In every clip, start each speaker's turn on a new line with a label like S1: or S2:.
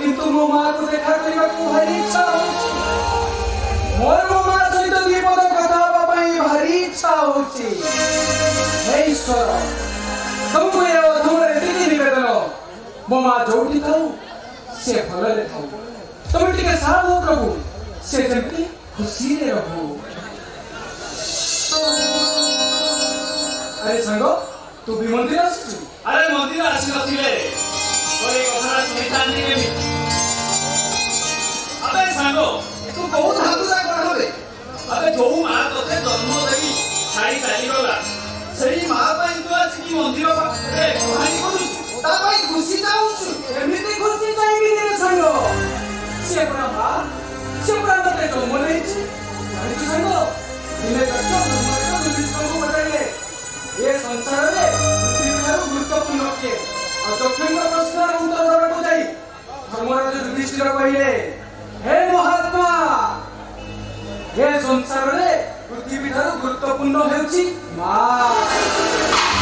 S1: किंतु मो मां को देखा करबा को भारी इच्छा होची मोर मो मां सहित दीपद कथा हबा पई भारी इच्छा होची हे ईश्वर तुमको ये तुमरे दीदी निवेदन मो मां जोटी थाऊ से भलले थाऊ तुम टिके साथ हो प्रभु से जंती खुशी रे रहो। अरे संगो तू भी मंदिर आसी
S2: अरे मंदिर आसी नथिले कोई कथा सुनितानी केमी अबे सांगो तू बहुत हातुरा कोन होबे अबे जो मां तोते जन्म देई छाई चाली गला सेही मां पई तू आज की मंदिर रे कहानी करू ता पई खुशी जाऊछु
S1: एमिति खुशी चाहिबी रे संगो से पुरा मते तो मने छी अरे संगो दिने तक तो संगो बताइले ये संसार रे पृथ्वीर गुरुत्वपूर्ण के और दक्षिण प्रश्न उत्तर देबा को जाई धर्मराज युधिष्ठिर कहिले हे महात्मा ये संसार रे पृथ्वी ठारू गुरुत्वपूर्ण हेउची मां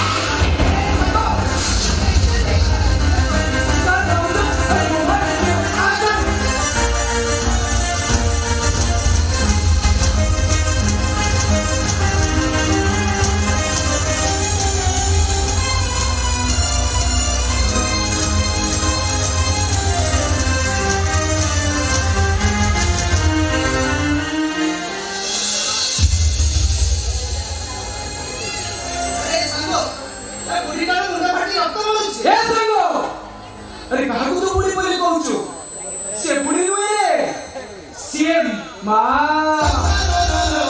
S1: अरे काहू तो बुढ़ी बोली कहूछु से बुढ़ी नुए सीएम मां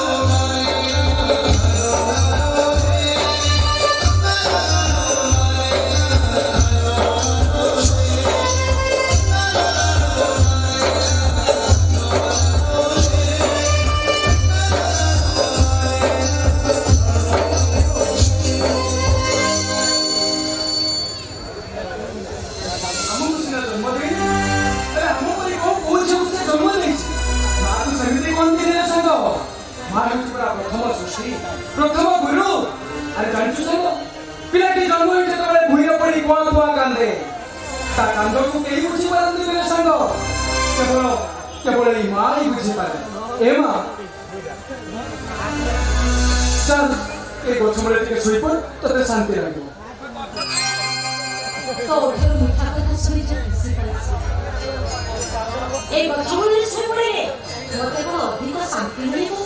S1: प्रथम गुरु अरे जानछु संग पिलाटी जन्म होइते तबे भुइरा पड़ी कोन कोन कांदे ता कांदो को केही बुझी पारंदी बिना संग केवल ई मां ही बुझी पारे ए मां चल ए गोछमरे के सोई पर तते शांति लागियो
S3: तो उठो मिठा कथा सुनी जा खुशी पाइछ ए गोछमरे सोई पड़े मते को अधिक शांति मिलिबो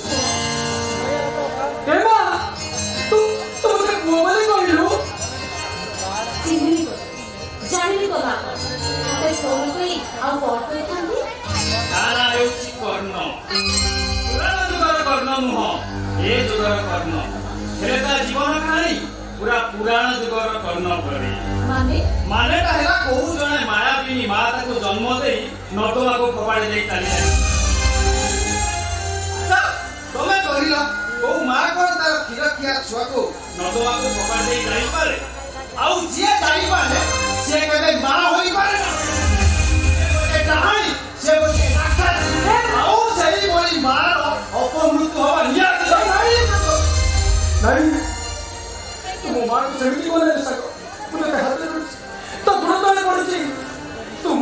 S1: एमा तू मते मोबाइल कहिलो
S3: चिन्नी जानिली को बात अबे फोन कोई आ व्हाट पे थांदी
S2: तारा हेउची कर्ण पुराण जुगर कर्ण मुह ए जुगर कर्ण हेता जीवन कहानी पूरा पुराण जुगर कर्ण परे माने ता हेला कोहु जने मायाबिनी माता को जन्म देई नटवा को फोपाड़ी दे चली अच्छा तमे कहिला ओ मां को तार खीर किया छुआ को नटवा को फोपाड़ी दे जाई पारे आउ जे जाई पारे से केबे मां होई पारे ना ए कहानी से बोले राक्षस आउ सही बोली मां अपमृत्यु होबा निया
S1: नहीं ସେମିତି କଲେ ସାଙ୍ଗ ମୁଁ ତତେ ହାତ ଧରୁଛି ତ ଗୋଡ଼ ତଳେ ପଡୁଛି ତୁ ମୋ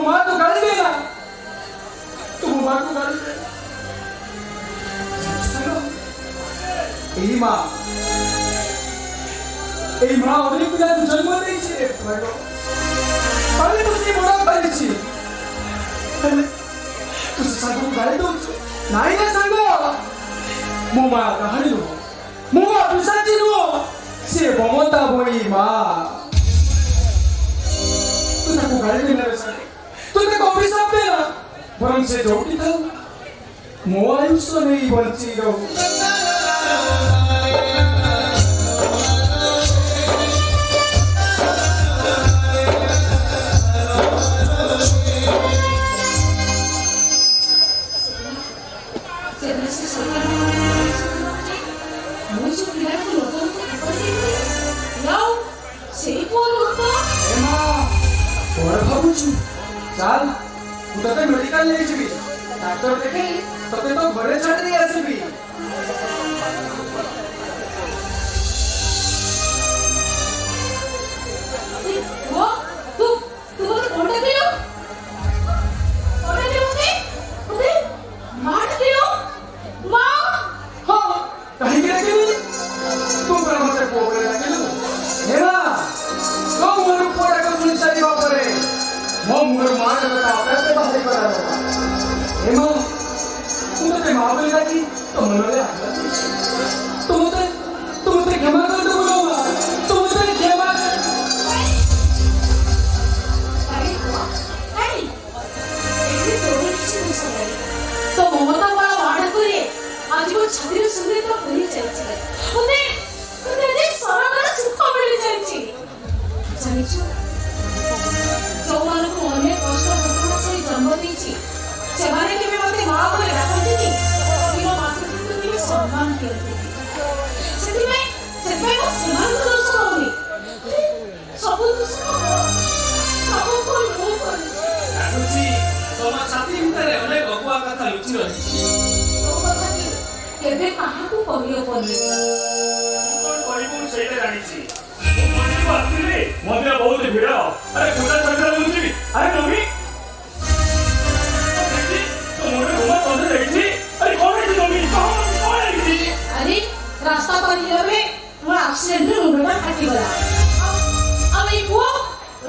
S1: ମାକୁ ଗାଳି ଦେ ନା ତୁ ମୋ ମାକୁ ଗାଳି ଦେ এই মা অনেক পিলাকে জন্ম দিয়েছে রে ভাই আমি তো সে বড় পাইছি তুই সাগু গাড়ি দউଛୁ নাই না সাঙ্গ ମୋ ମା କାହାଣୀ ନୁହଁ ମୋ ମା ପିଶାଚି ନୁହଁ ସେ ମମତା ବୋଇ ମା ତୁ ତାକୁ ଗାଳି ଦେନା ରେ ସାଙ୍ଗ ତୁ ତାକୁ ଅଭିଶାପ ଦେନା ବରଂ ସେ ଯୋଉଠି ଥାଉ ମୋ ଆୟୁଷ ନେଇ ବଞ୍ଚି ରହୁ चाल ମୁଁ ତତେ ମେଡିକାଲ ନେଇଯିବି ଡାକ୍ତର ଦେଖେଇ ତତେ ତ ଘରେ ଛାଡ଼ି ଦେଇ ଆସିବି କାହିଁକି ଡାକିବି ତୁ ପରା ମତେ ପୁଅ ବୋଲି ଡାକିଲୁ ହେ ମା ତୋ ମୁହଁରୁ ପୁଅ ଡାକ ଶୁଣି ସାରିବା ପରେ ମୋ ମୁହଁରୁ ମା କଥା ଆପେ ବାହାରି ଗଲା ହେ ମା ମୁଁ ତତେ ମା ବୋଲି ଡାକି ତୋ ମନରେ ଆଘାତ ଦେଇଛି ତୁ ମତେ କ୍ଷମା କରିଦେବୁ ଲୋ ମା ତୁ ମତେ କ୍ଷମା
S3: तो ममता वाला वाड़ा करे आज वो छाती रे सुंदर तो पूरी चलची उन्हें जे सरकार सुख मिली चलची जानिछु जो मानु को अनेक कष्ट दुखना से जन्म देची सेमाने केबे मते मां बोले डाकती किimo मातृत्व के सम्मान करते सेति में वो समान दोष होनी सब दोष सब को लो कर
S2: ଲାଗୁଛି ତମ ଛାତି ଭିତରେ ଅନେକ ଅକୁଆ କଥା ଲୁଚି ରହିଛି
S3: କେବେ କାହାକୁ କହିବନି
S2: କଣ କରିବୁ ସେଇଟା ଜାଣିଛି ମୁଁ ମନ୍ଦିରକୁ ଆସିଲି ମନ୍ଦିର ବହୁତ ଭିଡ଼ ଆରେ ଖୋଲା ଛାଡ଼ିଲା ବୁଲୁଛି ଆରେ ନବୀ ତ ମୋର ରୁମା ତୋତେ ଦେଖିଛି ଆରେ କଣ ହେଇଛି ନବୀ କଣ ହେଇଛି
S3: अरे रास्ता पर ही रहे वो एक्सीडेंट में मुंडा फटी गया अब ये को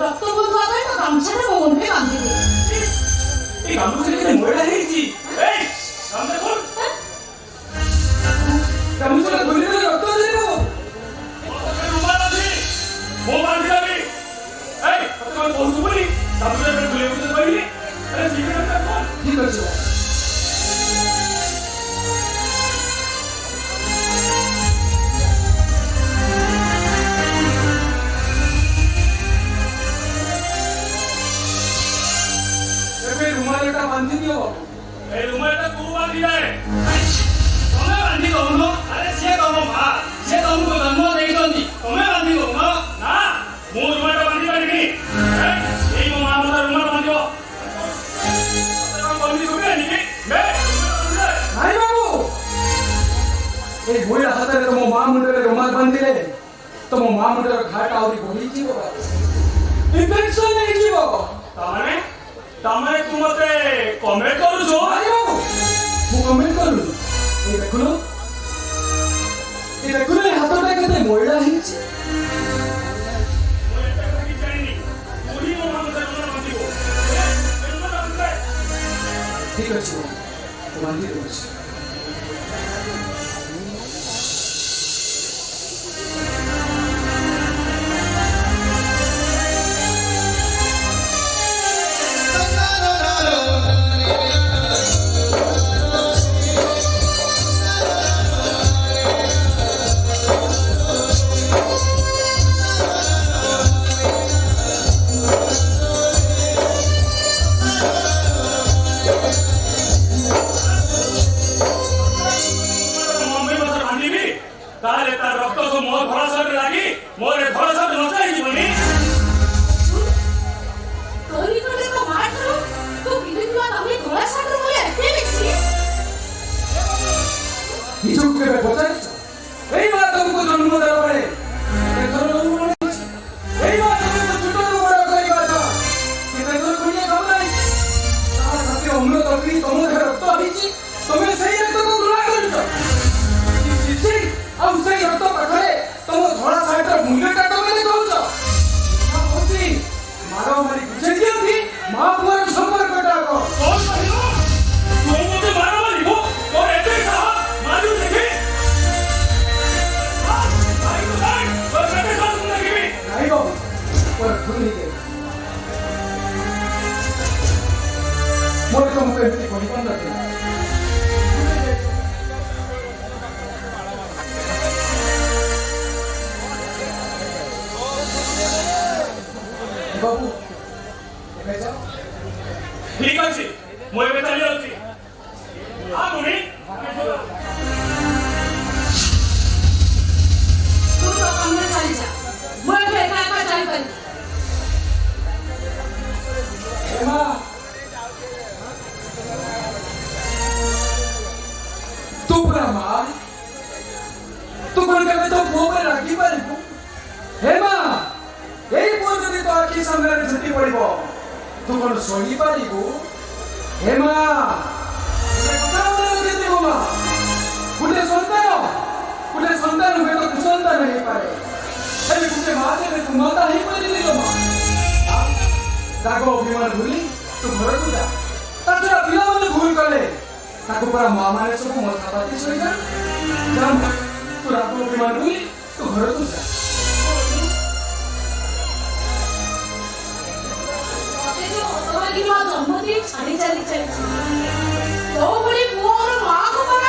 S3: रक्त बंद हुआ तो गामछा ने मुंड पे बांध दी
S2: এই গামছা থেকে ময়লা হয়েছি এই সামনে কোন
S1: গামছাটা ধরে ধরে রক্ত দেব
S2: রুমাল আছে মো বাঁধি যাবি এই তোর কৌশল বলি সামনে খুলে বুঝতে পারলি আরে সিগারেটটা কোন
S1: ঠিক আছে रुमालटा बांधी दियो
S2: ए रुमालटा तू बांधी दे तमे बांधी दउनो अरे से तम भा से तमको जन्म देइतोनी तमे बांधी दउनो ना मु रुमालटा बांधी पारिबी एई मो मां मता रुमाल बांधियो तमे बांधी सुबे निके बे
S1: नाई बाबू ए भोइला हातरे तो मो मां मुंडरे रुमाल बांधिले तो मो मां मुंडरे घाट आउरी बोही जीवो इन्फेक्शन नहीं जीवो
S2: तमे तू मते कमेंट करू जो
S1: आयो मु कमेंट करू ए देखुनो हातटा केते मोइला हिच
S2: मु एते कहि जानिनी मुही मो मां मते रुमाल बांधिबो ए रुमाल बांधले
S1: ठीक अछि तो बांधी दो
S2: ताले तार रक्त सो मोर भरोसा रे लागी मोर भरोसा नचाई जीवनी
S3: तोरी कोले तो मार करो तो बिलुआ तमे घोड़ा सागर बोले एते बेसी
S1: निजुक के बचाई एई बात तुमको जन्म देला पड़े ବାବୁ ଏବେ ଯାଅ।
S2: ଠିକ ଅଛି ମୁଁ ଏବେ ଚାଲି ଯାଉଛି। ବୁଢ଼ୀ
S3: ତୁ ତ କାମରେ ଚାଲିଯା, ମୁଁ ଏବେ ଏକା ଏକା ଚାଲିପାରିବି।
S1: ହେମା ତୁ ପୁରା ମା, ତୁ କଣ କେବେ ତୋ ପୁଅ ଉପରେ ରାଗି ପାରିବୁ? ହେମା ଏଇ ପୁଅ ଯଦି ତୋ ଆଖି ସାମ୍ନାରେ ଝୁଟି ପଡିବ ତୁ କଣ ଶୋଇ ପାରିବୁ? ହେମା ଗୋଟେ ସନ୍ତାନ ହୁଏତ କୁସନ୍ତାନ ହେଇପାରେ, ହେଲେ ଗୋଟେ ମା ଦେବେ ତୁ ମାତା ହେଇପାରିଲି ଲୋ ମା। ରାଗ ଅଭିମାନ ଭୁଲି ତୁ ଘରକୁ ଯା। ତା ଛଡା ପିଲାମାନେ ଭୁଲ କଲେ ତାକୁ ପୁରା ମା ମାନେ ସବୁ ମଥା ପାତି ଶୋଇଯା। ତୁ ରାଗ ଅଭିମାନ ଭୁଲି ତୁ ଘରକୁ ଯା।
S3: ମତେ ଯୋଉ ଅତଭାଗୀ ମା ଜନ୍ମ ଦେଇ ଛାଡ଼ି ଚାଲିଛି, ତୋ ଭଳି ପୁଅର ମାଆକୁ କଣ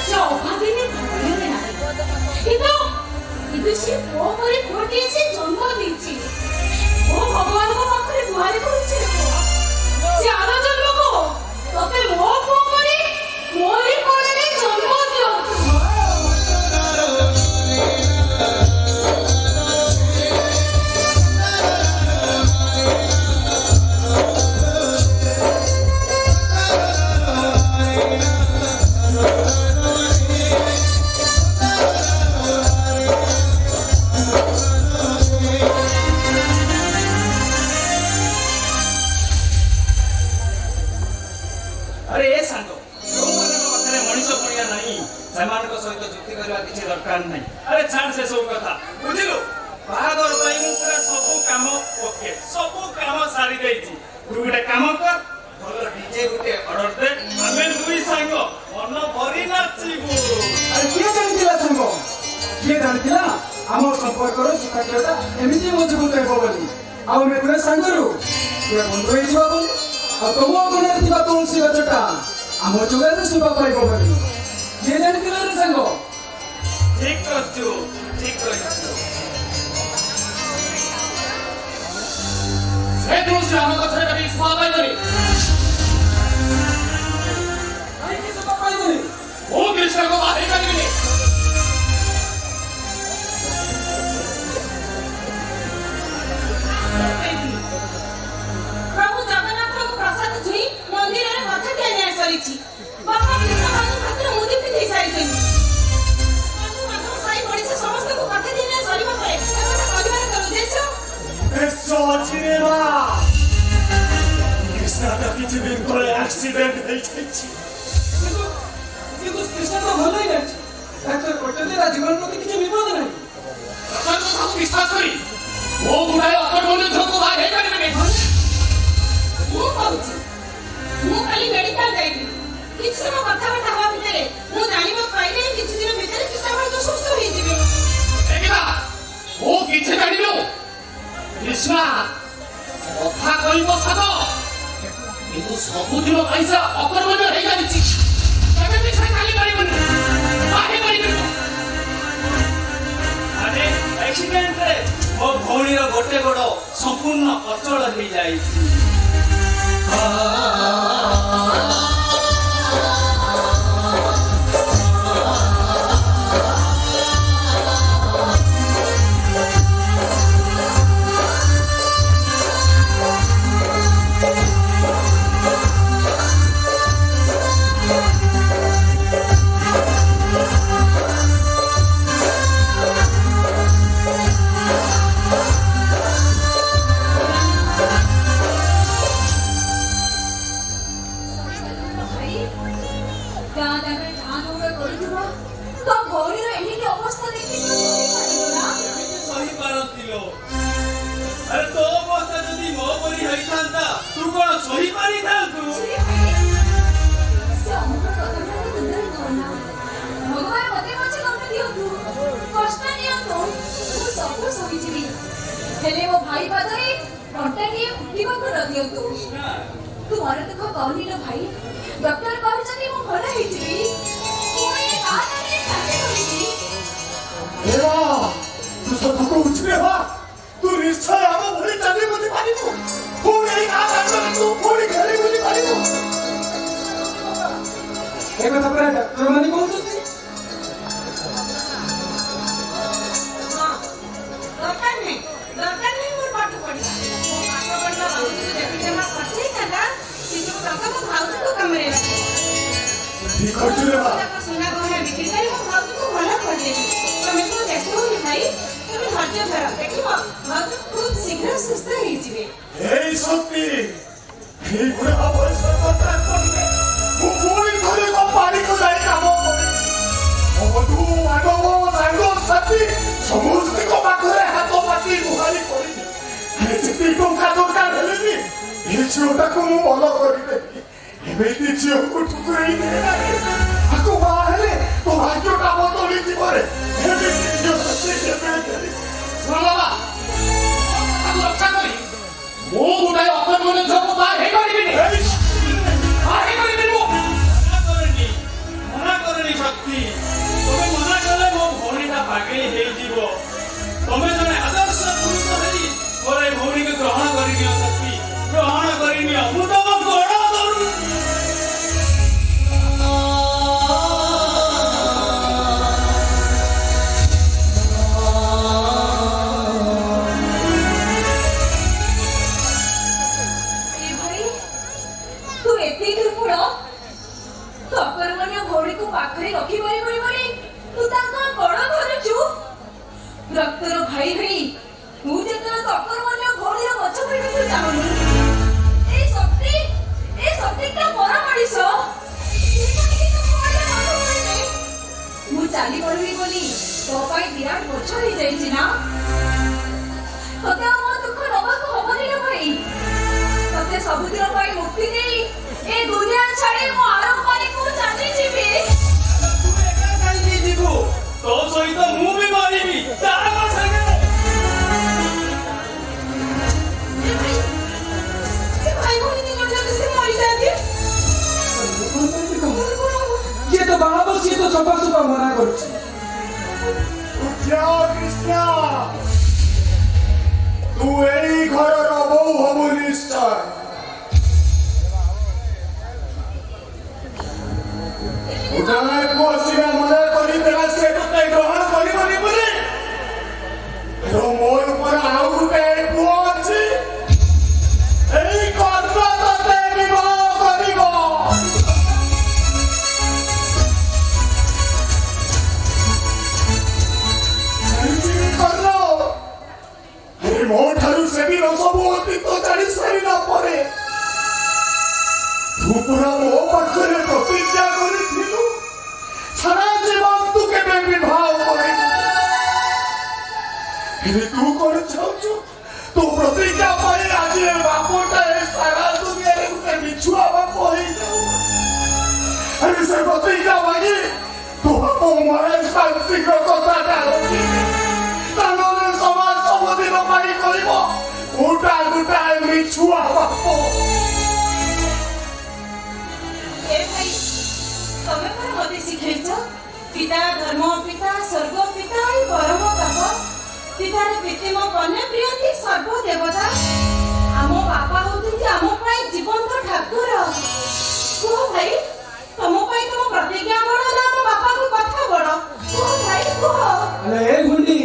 S3: ସେ ଅଭାଗିନୀ ଭାଗ୍ୟରେ ନାହିଁ। କିନ୍ତୁ ସେ ପୁଅ ପରି ପୁଅଟିଏ ସେ ଜନ୍ମ ଦେଇଛି। ମୁଁ ଭଗବାନଙ୍କ ପାଖରେ ଗୁହାରି କରୁଛି ସେ ଆର ଜନ୍ମକୁ ତତେ ମୋ ପୁଅ ପରି ମୋରି କୋଳରେ ଜନ୍ମ ଦିଅନ୍ତୁ।
S2: अरे ए सांग ଯୋଉମାନଙ୍କ ପାଖରେ ମଣିଷ ପଣିଆ ନାହିଁ ସେମାନଙ୍କ ସହିତ ଯୁକ୍ତି କରିବା କିଛି ଦରକାର ନାହିଁ। ଆରେ ଛାଡ଼ ସେ ସବୁ କଥା, ବୁଝିଲୁ? ବାହାଘର ପାଇଁ ମୁଁ ପୁରା ସବୁ କାମ ଓକେ, ସବୁ କାମ ସାରି ଦେଇଛି। ତୁ ଗୋଟେ କାମ କର, ଭଲ ଡିଜେ ଗୋଟେ ଅର୍ଡର ଦେ, ଆମେ ଦୁଇ ସାଙ୍ଗ ମନ ଭରି ନାଚିବୁ।
S1: ଆରେ କିଏ ଜାଣିଥିଲା ସାଙ୍ଗ, କିଏ ଜାଣିଥିଲା ଆମ ସମ୍ପର୍କର ସୁଖାଗ୍ରତା ଏମିତି ମଜବୁତ ହେବ ବୋଲି? ଆଉ ଆମେ ପୁରା ସାଙ୍ଗରୁ ପୁରା ବନ୍ଧୁ ହେଇଯିବା ବୋଲି। ଆଉ ତମ ଅଗଣାରେ ଥିବା ତୁଳସୀ ଗଛଟା ଆମ ଯୁଗରେ ଶୋଭା ପାଇବ ବୋଲି କିଏ ଜାଣିଥିଲା ରେ ସାଙ୍ଗ?
S2: ଠିକ କରିଛୁ, ଠିକ କରିଛୁ।
S4: ଏ ତୁଳସୀ ଆମ ଗଛରେ କାଟି ଶୋଭା ପାଇବନି।
S1: କାହିଁକି ଶୋଭା ପାଇବନି?
S4: ମୁଁ କୃଷ୍ଣଙ୍କୁ ବାହାରି ପାରିବିନି।
S3: ପ୍ରଭୁ ଜଗନ୍ନାଥଙ୍କ ପ୍ରସାଦ ଛୁଇଁ ମନ୍ଦିରରେ କଥା ଦିଆଯାଇ ସରିଛି। ବାପା କୃଷ୍ଣଙ୍କ ହାତରେ ମୁଦି ପିନ୍ଧେଇ ସାରିଛନ୍ତି। ବନ୍ଧୁବାନ୍ଧବ ସାହି ପଡ଼ିଶା ସମସ୍ତଙ୍କୁ କଥା ଦିଆଯାଇ ସରିବା ପରେ ଏକଥା କରିବାର ତୋର ଉଦ୍ଦେଶ୍ୟ?
S2: କୃଷ୍ଣର କିଛି ଦିନ ତଳେ ଆକ୍ସିଡେଣ୍ଟ ହେଇଯାଇଛି।
S1: କିନ୍ତୁ କୃଷ୍ଣ ତ ଭଲ ହେଇଯାଇଛି। ଡାକ୍ତର କହିଛନ୍ତି ତା ଜୀବନ ପ୍ରତି କିଛି ବିପଦ ନାହିଁ।
S4: ତାକୁ ବିଶ୍ୱାସ କରି ମୋ ଗୁଡ଼ାଏ ଅକର୍ମଣ୍ୟ ଝିଅକୁ ବାହା ହେଇପାରିବିନି।
S3: ମୁଁ କହୁଛି, ମୁଁ କାଲି ମେଡିକାଲ ଯାଇଥିଲି। କିଛି ସମୟ କଥାବାର୍ତ୍ତା ହେବା ଭିତରେ ମୁଁ ଜାଣିବାକୁ ପାଇଲି କିଛି ଦିନ ଭିତରେ କୃଷ୍ଣ ବହୁତ ସୁସ୍ଥ ହେଇଯିବେ।
S4: ଦେଖିବା ମୁଁ କିଛି ଜାଣିନୁ। କୃଷ୍ଣା କଥା କହିବ ସତ, କିନ୍ତୁ ସବୁଦିନ ପାଇଁ ସେ ଅକର୍ମଣ୍ୟ ହେଇଯାଇଛି। କେବେ ବି ସେ ଚାଲି ପାରିବନି, ବାହାରି ପାରିବନି।
S2: ଆରେ ଆକ୍ସିଡେଣ୍ଟରେ ମୋ ଭଉଣୀର ଗୋଟେ ଗୋଡ଼ ସମ୍ପୂର୍ଣ୍ଣ ଅଚଳ ହେଇଯାଇଛି। अरे तो अवस्था जदि मो परी होइथांता तू कोन सही पारी थांतु।
S3: से अमुक कथा को तुंदर करना भगवान मते मचे कम दियो तू कष्ट नियो तो तू सब सही जीवी हेले वो भाई पादरे घंटा के उठिबा को न दियो तू मन दुख कहनी लो भाई डॉक्टर कह जदी मो भला हे जीवी कोई का नहीं खाते होई
S1: एवा तू सब को उछले बा तू
S5: ତୁ ନିଶ୍ଚୟ ଆମ ଭଳି ଚାଲି ବୁଲି ପାରିବୁ ପୁଣି ଏଇ ଗାଁ ଦାଣ୍ଡରେ ତୁ ପୁଣି ଖେଳି ବୁଲି ପାରିବୁ
S1: ଏ କଥା ପରା ଡାକ୍ତର ମାନେ କହୁଛନ୍ତି।
S3: ଦରକାର ନାହିଁ ମୋର ପାଠ ପଢିବା। ମୋ ପାଠ ପଢିବା ଭାଉଜକୁ ଯେତେ ଜମା ପଠେଇଥାନ୍ତା ସେ ସବୁ ଟଙ୍କା ମୋ ଭାଉଜକୁ କାମରେ ଲାଗିବ।
S5: ଠିକ ଅଛି ରେ ମା
S3: ସୁନା ଗହଣା ବିକ୍ରି କରି ମୋ ଭାଉଜକୁ ଭଲ କରିଦେବି। ତମେ ତ ବ୍ୟସ୍ତ ହଉନି ଭାଇ, ତମେ ଧୈର୍ଯ୍ୟ ଧର, ଦେଖିବ ଭାଉଜ ଖୁବ୍ ଶୀଘ୍ର ସୁସ୍ଥ ହେଇଯିବେ।
S5: এই সত্যি এই বুড়া বয়সে কথা কইলে মু পুরি ধরে কোম্পানিକୁ যাই কাম করি বন্ধু বান্ধব সাঙ্গ সাথী ସମସ୍ତଙ୍କ ପାଖରେ ହାତ ପାତି ଗୁହାରି କରିଲି ଯେତିକି ଟଙ୍କା ଦରକାର ହେଲେ ବି ଏ ଝିଅଟାକୁ ମୁଁ ଭଲ କରିଦେବି। ଏମିତି ଝିଅକୁ ଠୁକୁରେଇ ଦେଲାନି ଆକୁ ବାହା ହେଲେ ତୋ ଭାଗ୍ୟଟା ବଦଳି ଯିବରେ ଏମିତି ଝିଅ ସତେ କେବେ ଦେଲି
S4: ଶୁଣ ବାବା ତାକୁ ରକ୍ଷା କରି ମୁଁ ଗୋଟାଏ ଅକର୍ମଣ୍ୟ ଝିଅକୁ ବାହା ହେଇପାରିବିନି ବାହା ହେଇପାରିବିନି ମୁଁ
S2: ମନା କରେନି ଶକ୍ତି। ତମେ ମନା କଲେ ମୋ ଭଉଣୀଟା ପାଗଳି ହେଇଯିବ। ତମେ ଜଣେ ଆଦର୍ଶ ପୁରୁଷ ହେଇ ମୋର ଏ ଭଉଣୀକୁ ଗ୍ରହଣ କରିନିଅ ଶକ୍ତି, ଗ୍ରହଣ କରିନିଅ। ମୁଁ ତମ ଗୋଡ଼ ଧରୁଛି।
S3: ଏ ଭାଇ ତୁ ଏତେ ଦୁର୍ବଳ, ତୁ ଅକର୍ମଣ୍ୟ ଭଉଣୀକୁ ପାଖରେ ରଖିପାରିବୁନି ବୋଲି ତୁ ତାଙ୍କ ଗୋଡ଼ ଧରୁଛୁ। ରକ୍ତର ଭାଇ ଭାଇ ମୁଁ ଯେତେବେଳେ ତୁ ଅକର୍ମଣ୍ୟ ଭଉଣୀର ଗଛ ପିଟିବାକୁ ଚାହୁଁନି। ଏଇ ଶକ୍ତିଟା ମର ମଣିଷ। ମୁଁ ଚାଲି ପଡ଼ିବି ବୋଲି ତୋ ପାଇଁ ବିରାଟ ଗଛ ହେଇଯାଇଛି ନା। ତତେ ଆଉ ମୋ ଦୁଃଖ ନବାକୁ ହବନି ନା ଭାଇ। ତତେ ସବୁଦିନ ପାଇଁ ମୁକ୍ତି ଦେଇ ଏ ଦୁନିଆ ଛାଡ଼ି ମୁଁ ଆରମ୍ଭକୁ ଚାଲିଯିବି।
S2: ତୁ ଏକା କାହିଁକି ଯିବୁ? ତୋ ସହିତ ମୁଁ ବି ମରିବି। ଚାଲ ମୋ ସାଙ୍ଗରେ।
S3: ସେ ଭାଇ ଭଉଣୀ ଦିନ ଯଦି ସେ ମରିଯାଆନ୍ତି
S1: ଯିଏ ତ ବାହା ହବ ସିଏ ତ ସଫା ମନା କରୁଛି।
S5: ଉଠିଆ କୃଷ୍ଣ ତୁ ଏଇ ଘରର ବୋଉ ହବୁ ନିଶ୍ଚୟ। ଉଠାଏ ପୁଅ ସିନା ମନେ କରିଦେଲା ସେ ତତେ ଗ୍ରହଣ କରିବନି ବୋଲି ମୋର ଉପରେ ଆଉ ଗୋଟେ ପୁଅ ଅଛି ଏଇ କର୍ମ ତତେ ବିବାହ କରିବ। ମୋ ଠାରୁ ସେଦିନ ସବୁ ଅତୀତ ଜାଣି ସାରିଲା ପରେ ତୁ ପୁରା ମୋ ପାଖରେ ପ୍ରତିଜ୍ଞା କରିଥିଲୁ ସାରା ଜୀବନ ତୁ କେବେ ବିବାହ କରିବୁ। ହେଲେ ତୁ କଣ ଚାହୁଁଛୁ ତୋ ପ୍ରତିଜ୍ଞା ପାଇଁ ଆଜି ଏ ବାପଟା ଏ ସାରା ଦୁନିଆରେ ଗୋଟେ ମିଛୁଆ ବାପ ହେଇଯାଉ। ଆରେ ସେ ପ୍ରତିଜ୍ଞା ମାଗି ତୋ ବାପ ମରେ ଶାନ୍ତିର କଥାଟା ରଖିବି ତାହେଲେ ସମାଜ ସବୁଦିନ ପାଇଁ କହିବ ଗୋଟାଏ ମିଛୁଆ ବାପ।
S3: ଏ ଭାଇ ତମେ କଣ ମତେ ଶିଖେଇଛ? ପିତା ଧର୍ମ ପିତା ସ୍ୱର୍ଗ ପିତା ହିଁ ପରମ ତାପ। ପିତାର କୃତ୍ରିମ କନ୍ୟା ପ୍ରିୟନ୍ତି ସର୍ବ ଦେବତା। ଆମ ବାପା ହଉଛନ୍ତି ଆମ ପାଇଁ ଜୀବନ୍ତ ଠାକୁର। କୁହ ଭାଇ ତମ ପାଇଁ ତମ ପ୍ରତିଜ୍ଞା ବଡ ନା ଆମ ବାପାଙ୍କ କଥା ବଡ? କୁହ ଭାଇ କୁହ।
S1: ହେଲେ ଏ ଗୁଣ୍ଡି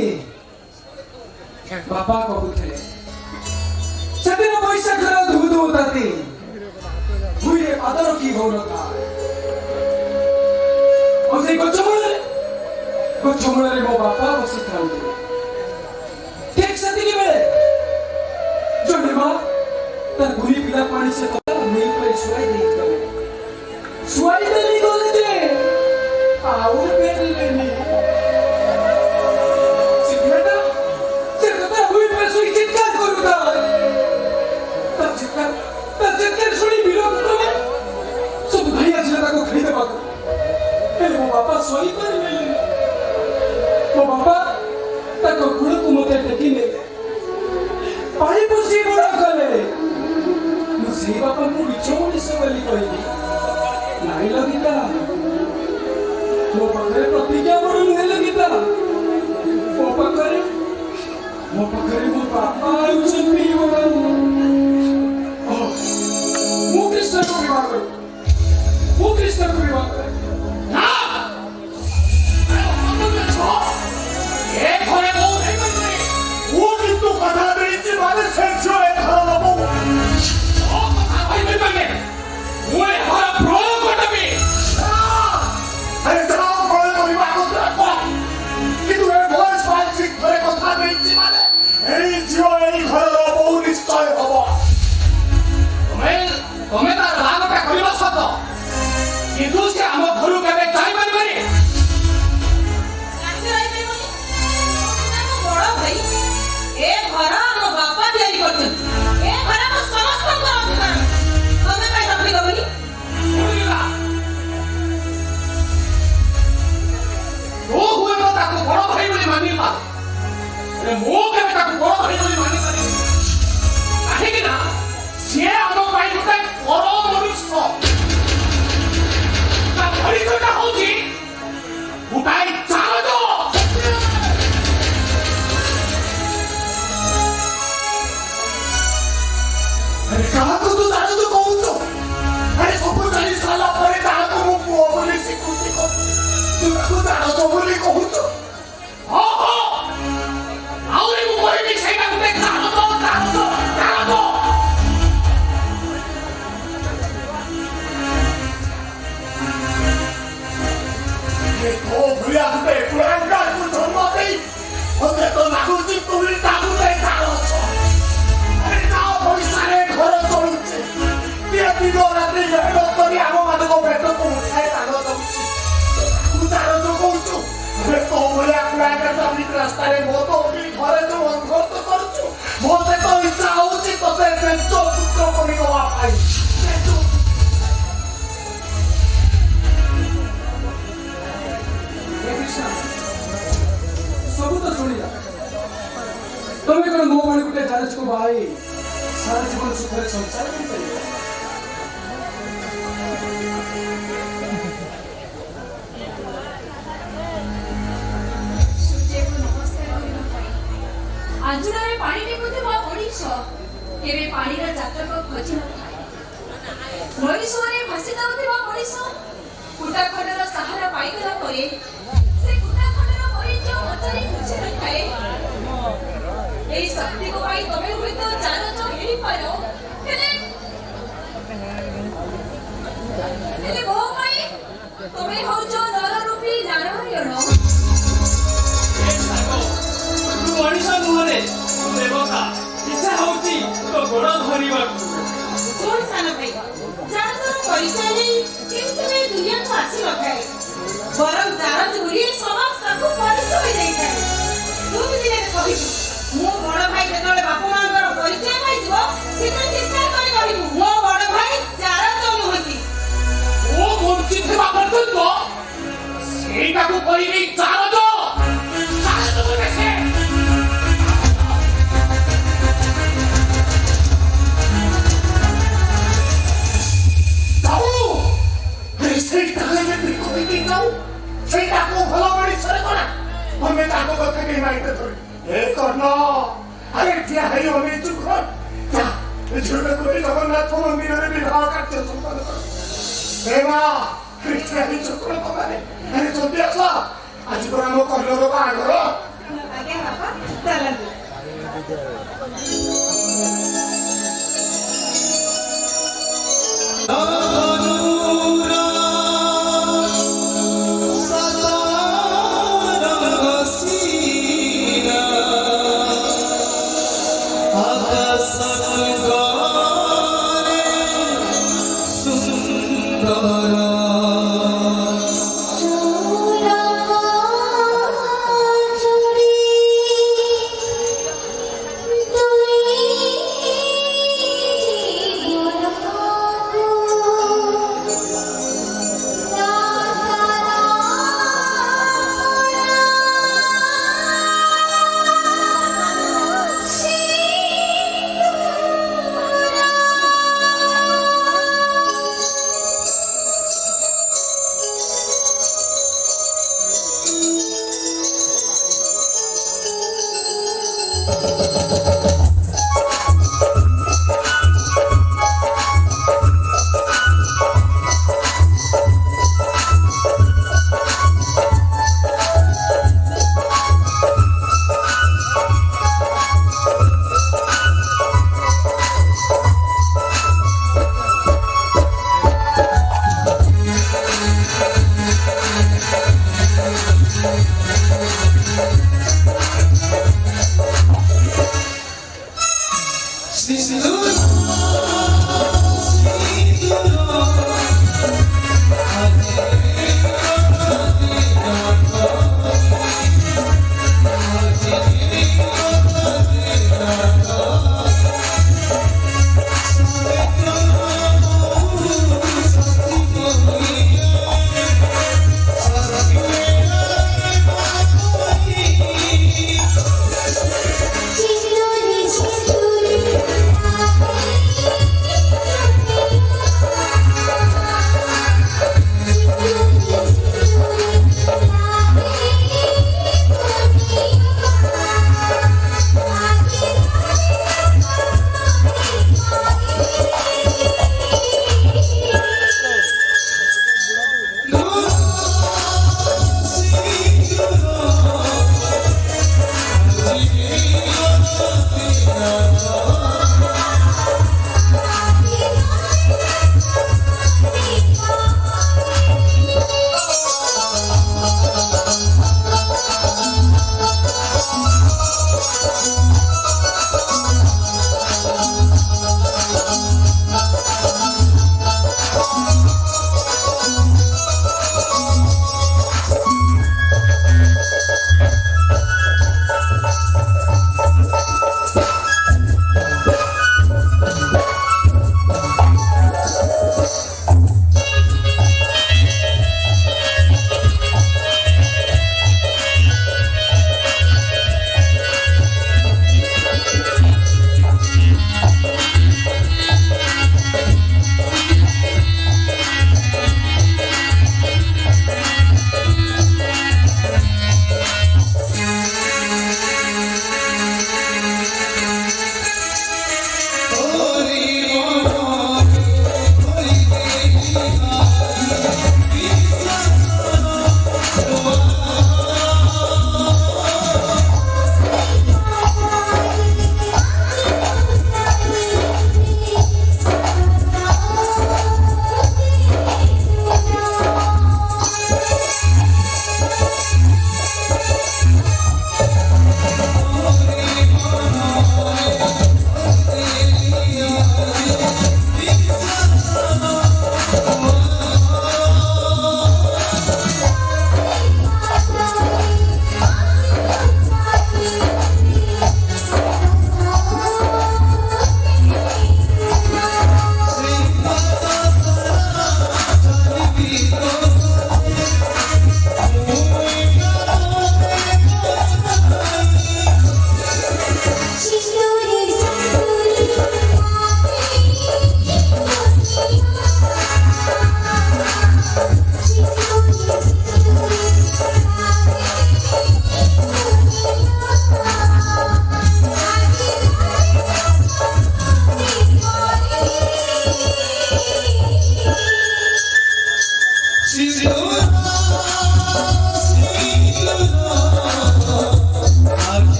S1: ବାପା କହୁଥିଲେ ସେଦିନ ବୈଶାଖର ଧୁ ଧୁ ତାତି ଭୂଇଁରେ ପାଦ ରଖି ଗୌରତା ଆଉ ସେଇ ଗଛ ମୂଳରେ ମୋ ବାପା ବସିଥାନ୍ତି। ଠିକ ସେତିକି ବେଳେ ଜଣେ ମା ତାର ଗୁଣି ପିଲା ପାଣି ସେ ନେଇ କରି ଶୁଆଇ ଦେଇ ଗଲେ ଯେ ଆଉ ଫେରିଲେନି। ମୋ ବାପା ଶୋଇପାରିଲେନି। ମୋ ବାପା ତାଙ୍କ ଗୁଣକୁ ମୋତେ ଟେକି ନେଲେ ପାଣି ପୋଷି ବଡ଼ କଲେ। ମୁଁ ସେଇ ବାପାଙ୍କୁ ମିଛ ମଣିଷ ବୋଲି କହିଲି। ନାଇଁ ଲଗିତା ମୋ ପାଖରେ ପ୍ରତିଜ୍ଞା ବଡ଼ ନୁହେଁ ଲଗିତା। ମୋ ପାଖରେ ମୋ
S4: ତାକୁ ବଡ଼ ଭାଇ ବୋଲି ମାନିବା ହେଲେ ମୁଁ କେବେ ତାକୁ ବଡ଼ ଭାଇ ବୋଲି ମାନିପାରିବି କାହିଁକି ନା ସିଏ ଆମ ପାଇଁ ଗୋଟେ ପର ମନୁଷ୍ୟ ତା ପରିଚୟଟା ହଉଛି ଗୋଟାଏ ଚାରଜ
S5: କାହାକୁ ତୁ ଜାଣୁଛୁ କହୁଛୁ ଆରେ ସବୁ ଜାଣି ସାରିଲା ପରେ ତାହାକୁ ମୁଁ ପୁଅ ବୋଲି ସ୍ୱୀକୃତି କରୁଛି ତୁ ତାକୁ ଜାଣୁଛ ବୋଲି କହୁଛୁ
S4: ଓହୋ ଆହୁରି ମୁଁ କହିବି ସେଇଟା ଗୋଟେ ଚାରଜ
S5: ତୋ ଭଳିଆ ଗୋଟେ କୁଳାଙ୍ଗାକୁ ଜନ୍ମ ଦେଇ ମୋତେ ତ ଲାଗୁଛି ତୁ ବି ତା ଗୋଟେ ଚାରଛ ପଇସାରେ ଘର ଚଳୁଛି କିଏ ଦିନ ରାତି ମେହନତ କରି ଆମ ମାନଙ୍କ ପେଟକୁ ଉଠାଏ ତାଙ୍କ ଦଉଛି ତୁ ଚାରଛ କହୁଛୁ ତୋ ଭଳିଆ କୁଳାଙ୍ଗା ଚାଲିକି ରାସ୍ତାରେ ମଦ ପି ଘରେ ଯୋଉ ଅଙ୍ଗତ କରୁଛୁ ମୋତେ ତ ଇଚ୍ଛା ହଉଛି ତୋତେ ପେଞ୍ଚ ପୁତ୍ର କରିଦେବା ପାଇଁ
S1: ସବୁ ତ ଶୁଣିଲା ତମେ କଣ ମୋ ଭଳି ଗୋଟେ ଜାଣିଛୁ ଭାଇ ସାରା ଜୀବନ ସୁଖରେ ସଂସାର କରିପାରିବ
S3: ସୂର୍ଯ୍ୟକୁ ନମସ୍କାର କରିବା ପାଇଁ ଆଞ୍ଜୁଳାରେ ପାଣି ଟେକୁଥିବା ମଣିଷ କେବେ ପାଣିର ଜାତକ ଖୋଜି ନଥାଏ ମଣିଷରେ ଭାସି ଯାଉଥିବା ମଣିଷ କୁଟା ଖଣ୍ଡର ସାହାରା ପାଇଗଲା ପରେ ସେ କୁଟା ଖଣ୍ଡର ପରିଚୟ ପଚାରି ଖୋଜି ନଥାଏ এই শক্তিକୁ ପାଇ ତମେ ହୁଏତ ଜାଣଛ ହେଇପାର ହେଲେ ମୋ ପାଇଁ ତମେ ହଉଛ ନରରୂପୀ ନାରାୟଣ
S2: ତୁ ମଣିଷ ନୁହଁରେ ଦେବତା ଇଚ୍ଛା ହଉଛି ତୋ ଗୋଡ଼ ଧରିବାକୁ
S3: ଶୁଣ ସାନ ଭାଇ ଯାର ତୋର ପରିଚୟ ନେଇ କିନ୍ତୁ ଏ ଦୁନିଆକୁ ଆସିନଥାଏ ବରଂ ଯାର ଯୋଡ଼ିଏ ସମସ୍ତଙ୍କୁ ପରିଚୟ ଦେଇଥାଏ ତୁ ବି ଦିନେ କହିବୁ ମୋ ବଡ଼ ଭାଇ ଯେତେବେଳେ ବାପା ମାଙ୍କର ପରିଚୟ ପାଇଯିବ ସେତେବେଳେ ଚିତ୍କାର କରି କହିବୁ ମୋ ବଡ଼ ଭାଇ ଚାରଜ ନୁହନ୍ତି
S4: ଓ ବଞ୍ଚିଥିବା ପର୍ଯ୍ୟନ୍ତ ସେଇଟାକୁ କହିବି ଚାରଜ ବୋଲେ ସେ
S5: ଯାଉ ସେଇଟା ଯେମିତି କହିକି ଯାଉ ସେଇଟାକୁ ଭଲ ମଣିଷରେ କଣା ଆମେ ତାଙ୍କ କଥା କେହି ନାଇଁ ଧରି ଏ କର୍ଣ୍ଣ ଆରେ ଠିଆ ହେଇ ଅନେଇଛୁ କଣ ଯା ଏ ଝିଅଟାକୁ ନେଇ ଜଗନ୍ନାଥ ମନ୍ଦିରରେ ବିବାହ କାର୍ଯ୍ୟ ସମ୍ପନ୍ନ କର ଏ ମା ଠିଆ ହେଇଛୁ କଣ କମାରେ ଆରେ ଜଲ୍ଦି ଆସ ଆଜି ପରା ଆମ କର୍ଣ୍ଣର ବାହାଘର
S3: ଆଜ୍ଞା ବାପା ଚାଲନ୍ତୁ
S6: Sundara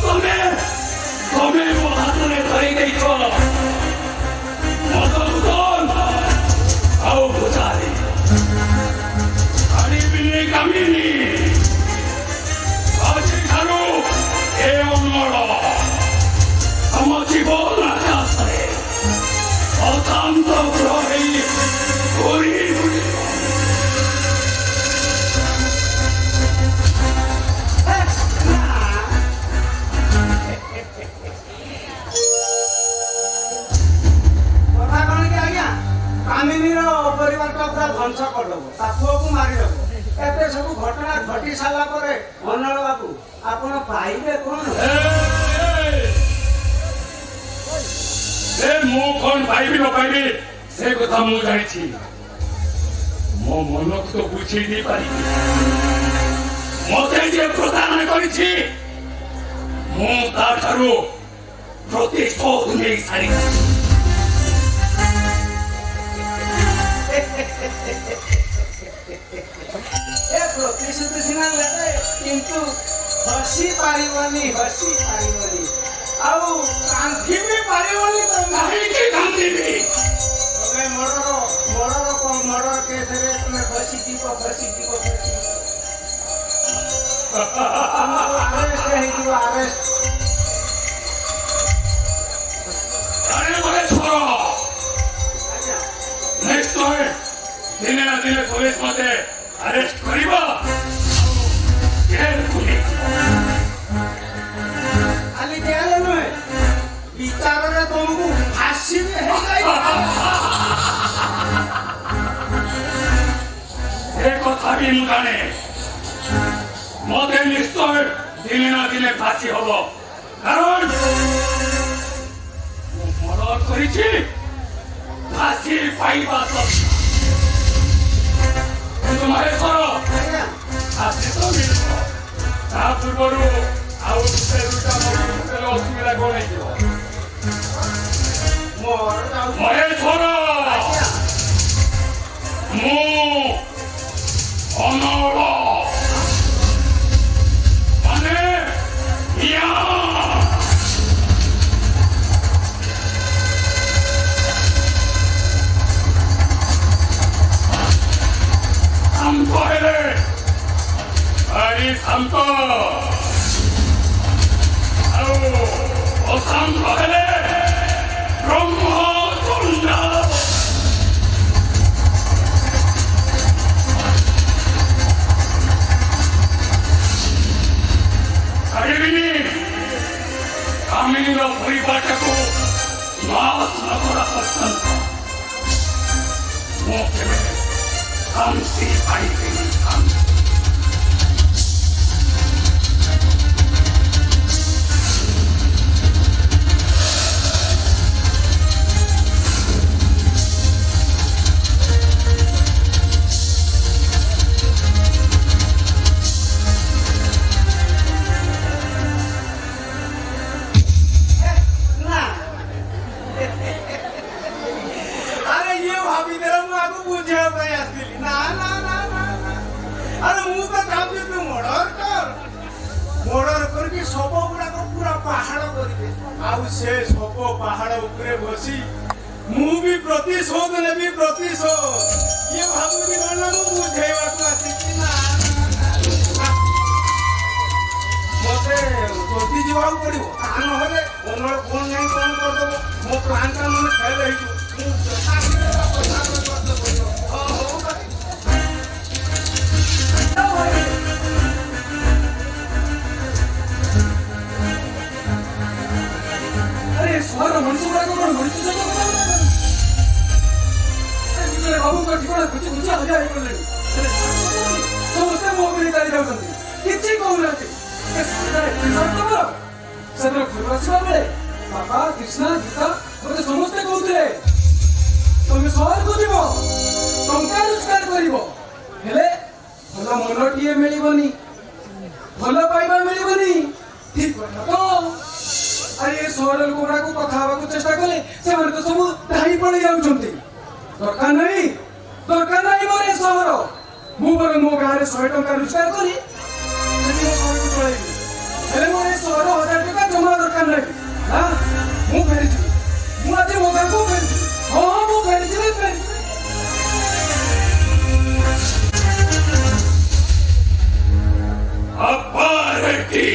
S2: Tome,
S1: पाइबे कोन
S5: ସେ ମୁଁ କଣ ପାଇବି ନ ପାଇବି ସେ କଥା ମୁଁ ଜାଣିଛି ମୋ ମନକୁ ତ ବୁଝେଇ ଦେଇପାରିବି ମତେ ଯିଏ ପ୍ରଦାନ କରିଛି ମୁଁ ତାଠାରୁ ପ୍ରତିଶୋଧ ନେଇ ସାରିଛି
S1: ए प्रतिशोध सिना लेते किंतु हसी पारिबनी आउ कांठी भी पारिबनी तो
S5: କାହିଁକି କାନ୍ଦିବି
S1: तमे मर्डर केस रे तमे फसी जीव अरेस्ट अरेस्ट
S5: अरे बोले छोड़ो निश्चय दिने ना दिने पुलिस मते अरेस्ट करिबा
S1: खाली जेल नुहे विचार रे तुमको फांसी में है
S5: से कथा भी मु जाने मते निश्चय दिने ना दिने फांसी हबो कारण मर्डर करिछि फांसी पाइबा तुम्हारे करो फांसी तो मिलबो ता पूର୍ବରୁ ଆଉ ସେ ଦୁଇଟା ମରିଗଲେ ଅସୁବିଧା କଣ ହେଇଯିବ ମହେଶ୍ୱର ମୁଁ ଅନଳ ମାନେ ଶାନ୍ତ ହେଲେ ଭାରି ଶାନ୍ତ ଆଉ ଅଶାନ୍ତ ହେଲେ ବ୍ରହ୍ମଚଣ୍ଡ ଛାଡ଼ିବିନି କାମିନୀର ପରିବାରଟାକୁ ନାଶ ନ କରା ପର୍ଯ୍ୟନ୍ତ ମୁଁ କେବେ ଶାନ୍ତି ପାଇବିନି ଶାନ୍ତି
S1: ना अरे ये भाभी तेरा मुझे आगू पूछे प्रयास दिली ना ना ना ना ना अरे मुझे तो काम दे तू मर्डर करके सब गुड़ा को पूरा पहाड़ करके आउ से सब पहाड़ ऊपर बसी मु भी प्रतिशोध नेबी प्रतिशोध ये भाभी गणना मु बुझेवा को आसी ना मते जल्दी जीवाऊ पड़िबो ता नहले ओनर कोन नहीं कोन कर देबो मो प्लान का मन फेल हे छु मु अरे सुवर मनुष्य गुड़ा को मनुष्य से अरे बाबू का ठिकाना कुछ कुछ हजा हे बोले अरे समस्त मो को निकाली जाउछंती किछि कहू नाते ସେଦିନ ଘରୁ ଆସିବା ବେଳେ ବାପା କୃଷ୍ଣା ଗୀତା ମତେ ସମସ୍ତେ କହୁଥିଲେ ତମେ ସହରକୁ ଯିବ ଟଙ୍କା ରୋଜଗାର କରିବ ହେଲେ ଭଲ ମନଟିଏ ମିଳିବନି ଭଲ ପାଇବା ମିଳିବନି ଠିକ କଥା ତ ଆରେ ଏ ସହର ଲୋକ ଗୁଡାକୁ କଥା ହେବାକୁ ଚେଷ୍ଟା କଲେ ସେମାନେ ତ ସବୁ ଧାଇଁ ପଳେଇ ଯାଉଛନ୍ତି ଦରକାର ନାହିଁ ମୋର ଏ ସହର ମୁଁ ବରଂ ମୋ ଗାଁରେ 100 ଟଙ୍କା ରୋଜଗାର କରି ସେଠି ମୋ ଘରକୁ ଚଳେଇବି ହେଲେ ମୋର ଏ 100,000 ଟଙ୍କା ଜମା ଦରକାର ନାହିଁ ହଁ ମୁଁ ଫେରିଯିବି ମୁଁ ଆଜି ମୋ ଗାଁକୁ ଫେରିଯିବି ହଁ ମୁଁ ଫେରିଯିବି
S5: ଅପାରଟି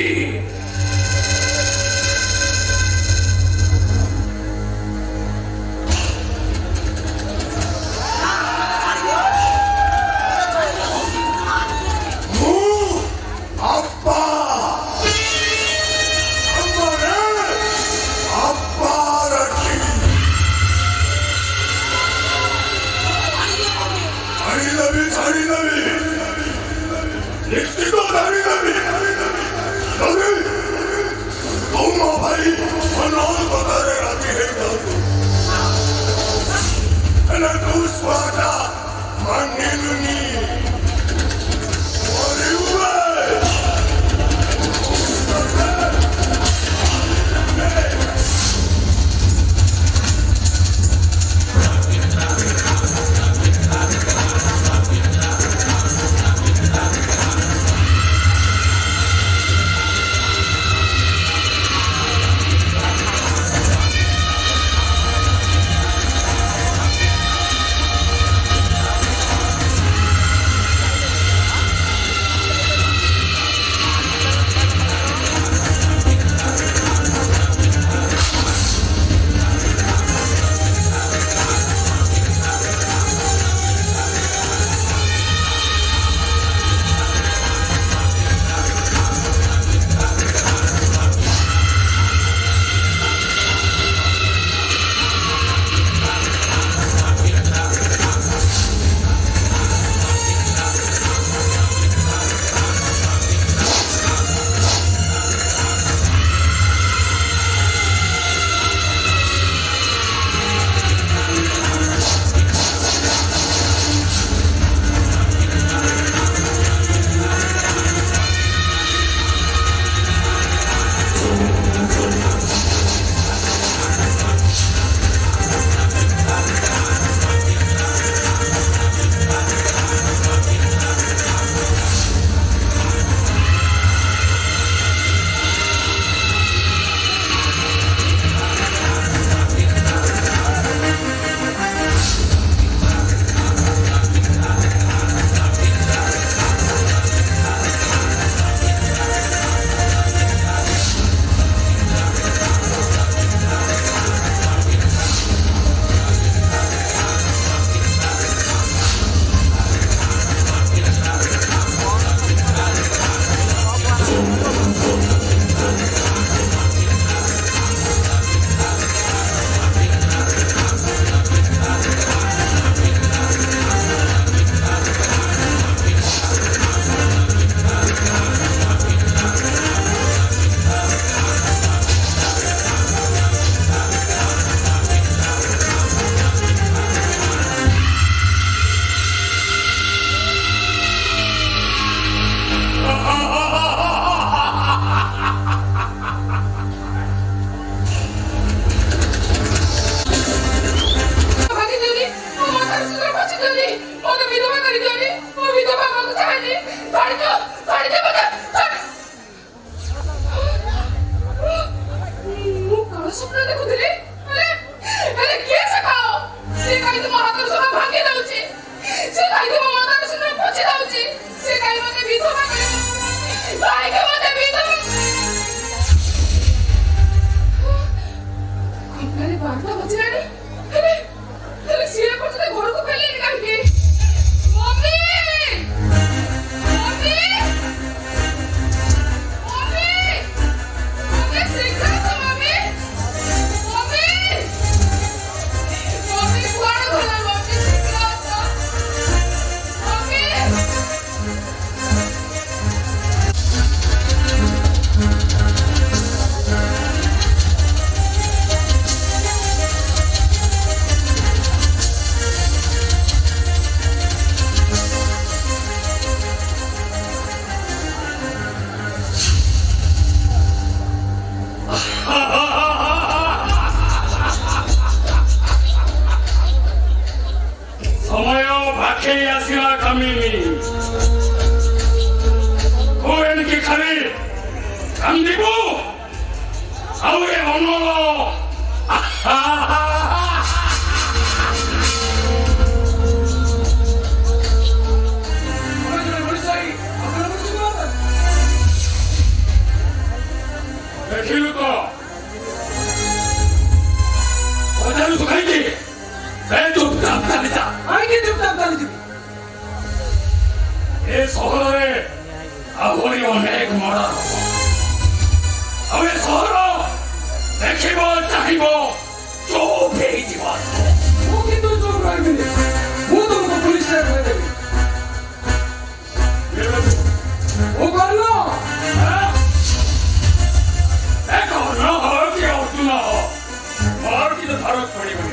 S5: Swada Maniluni Hollywood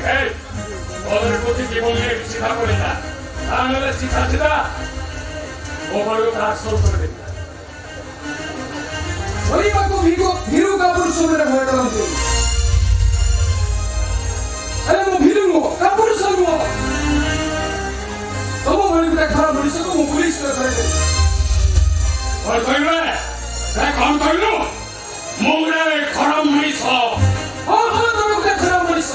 S5: Hey,
S2: ଯଦି ଜୀବନରେ ସିଧା ପଡ଼ିଲା ତାହେଲେ ସିଧା ସିଧା ମୋବାଇଲ ତା ସୋଲ କରିଦେବି
S1: ପରିବାକୁ ଭୀରୁ କାପୁରୁଷରେ ଭୟ କରନ୍ତି ଆରେ ମୁଁ ଭୀରୁ ନୁହଁ କାପୁରୁଷ ନୁହଁ ତମ ଭଳି ଗୋଟେ ଖରାପ ମଣିଷକୁ ମୁଁ ପୁଲିସରେ ଧରେଇଦେବି
S2: କଣ କହିଲେ କଣ କହିଲୁ ମୁଁ ଗୋଟେ ଖରାପ ମଣିଷ
S1: ହଁ ତମେ ଗୋଟେ ଖରାପ ମଣିଷ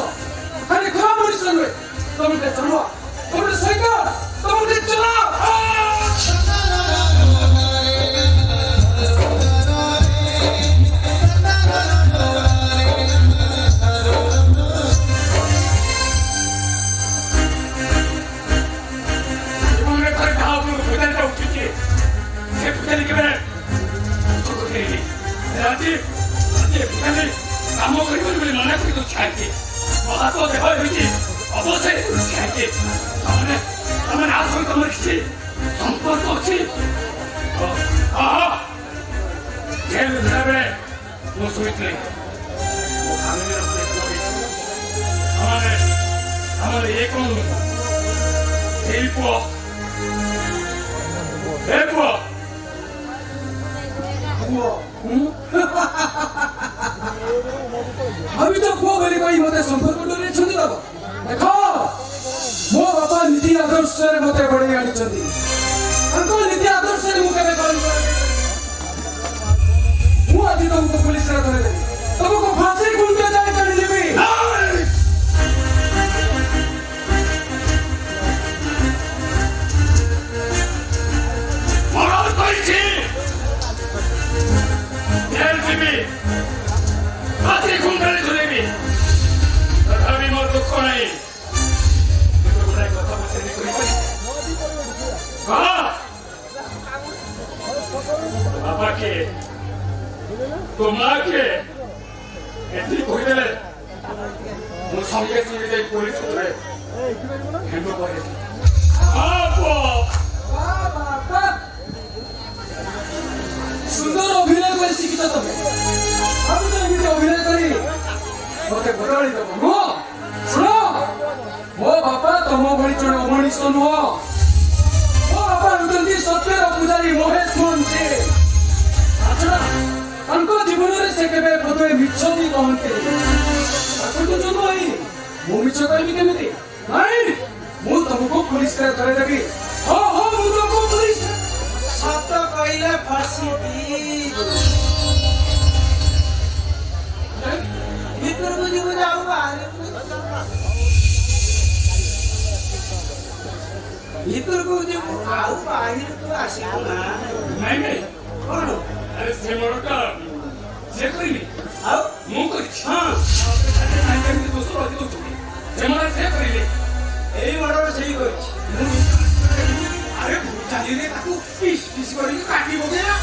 S1: ଆରେ ଖରାପ ମଣିଷ ନୁହେଁ ତମେ ଗୋଟେ ଚଲୁଆ ତମେ ଗୋଟେ ସାଇକେଲ ତମେ ଗୋଟେ ଚଲା
S2: କାମ କରିବ ବୋଲି ମନା କରି ଦଉଛି ଖାଇକି ମୋ ହାତ ଦେହ ହେଇଛି ଅବଶ୍ୟ କରୁଛି ଖାଇକି ତମେ ନା ସହିତ ତମର କିଛି ସମ୍ପର୍କ ଅଛି ଜେଲ ଥିଲାବେଳେ ମୁଁ ଶୋଇଥିଲି ମୋ ଫ୍ୟାମିଲିର ଆମର ଏ କଣ ଏଇ ପୁଅ ଏ ପୁଅ
S1: আমি তো পুଅ ବୋଲି କହି ମତେ ସମ୍ପର୍କ ଡରେଇଛନ୍ତି ବାବା ଦେଖ ମୋ ବାପା ନୀତି ଆଦର୍ଶରେ ମତେ ବଢେଇ ଆଣିଛନ୍ତି ତାଙ୍କ ନୀତି ଆଦର୍ଶରେ ମୁଁ କେବେ ମୁଁ ଆଜି ତମକୁ ପୁଲିସରେ ଧରେଇଦେବି ତମକୁ ଫାଶୀ ଗୁଣ୍ଡ ଯାଇ ଟାଣିଦେବି
S2: ମରଣ କରିଛି ଜେଲ ଯିବି ଫାଶୀ ଗୁଣ୍ଡରେ ଝୁଲେଇବି ତଥାପି ମୋର ଦୁଃଖ ନାହିଁ ଗୋଟାଏ କଥା ପଚାରି କହିପାରିବି ବାପା କିଏ ତୋ ମା କିଏ ଏତିକି କହିଦେଲେ ମୁଁ ସଙ୍ଗେ ସଙ୍ଗେ ଯାଇ ପୋଲିସ ଧରେ ହେଣ୍ଡ ପରେ
S1: ସୁନ୍ଦର ଅଭିନୟ କରି ଶିଖିଛ ତମେ ଆଉ ତ ଏମିତି ଅଭିନୟ କରି ମତେ ବଦଳି ଦେବ ନୁହଁ ଶୁଣ ମୋ ବାପା ତମ ଭଳି ଜଣେ ଅମଣିଷ ନୁହଁ ମୋ ବାପା ହେଉଛନ୍ତି ସତ୍ୟର ପୂଜାରୀ ମହେଶ ମୋହନ ସେ ତାଛଡ଼ା ତାଙ୍କ ଜୀବନରେ ସେ କେବେ ବୋଧହୁଏ ମିଛ ବି କହନ୍ତି ତାଙ୍କୁ ଜନ୍ମ ହେଇ ମୁଁ ମିଛ କହିବି କେମିତି ନାଇଁ ମୁଁ ତମକୁ ପୁଲିସରେ ଧରେଇଦେବି ହଁ ମୁଁ ତମକୁ ପୁଲିସ
S6: ସତ କହିଲେ ଫସି ଭିତରକୁ ଯିବୁ ଯାଉ ଭିତରକୁ ଯିବୁ ଆଉ ବାହାରକୁ ଆସିବୁ ନା
S2: ନାଇଁ
S6: କଣ
S2: ଆରେ ସେ ମରଟା ସେ କରିନି
S6: ଆଉ
S2: ମୁଁ କରିଛି
S6: ହଁ
S2: ଦୋଷ ରଖି ଦଉଛନ୍ତି ସେମାନେ ସେ କରିଲେ
S6: ଏଇ ମର୍ଡର ସେଇ କରିଛି
S1: ଆରେ ଭୁଜାଲିରେ ତାକୁ ପିସ୍ ପିସ୍ କରିକି କାଟି ପକେଇଲା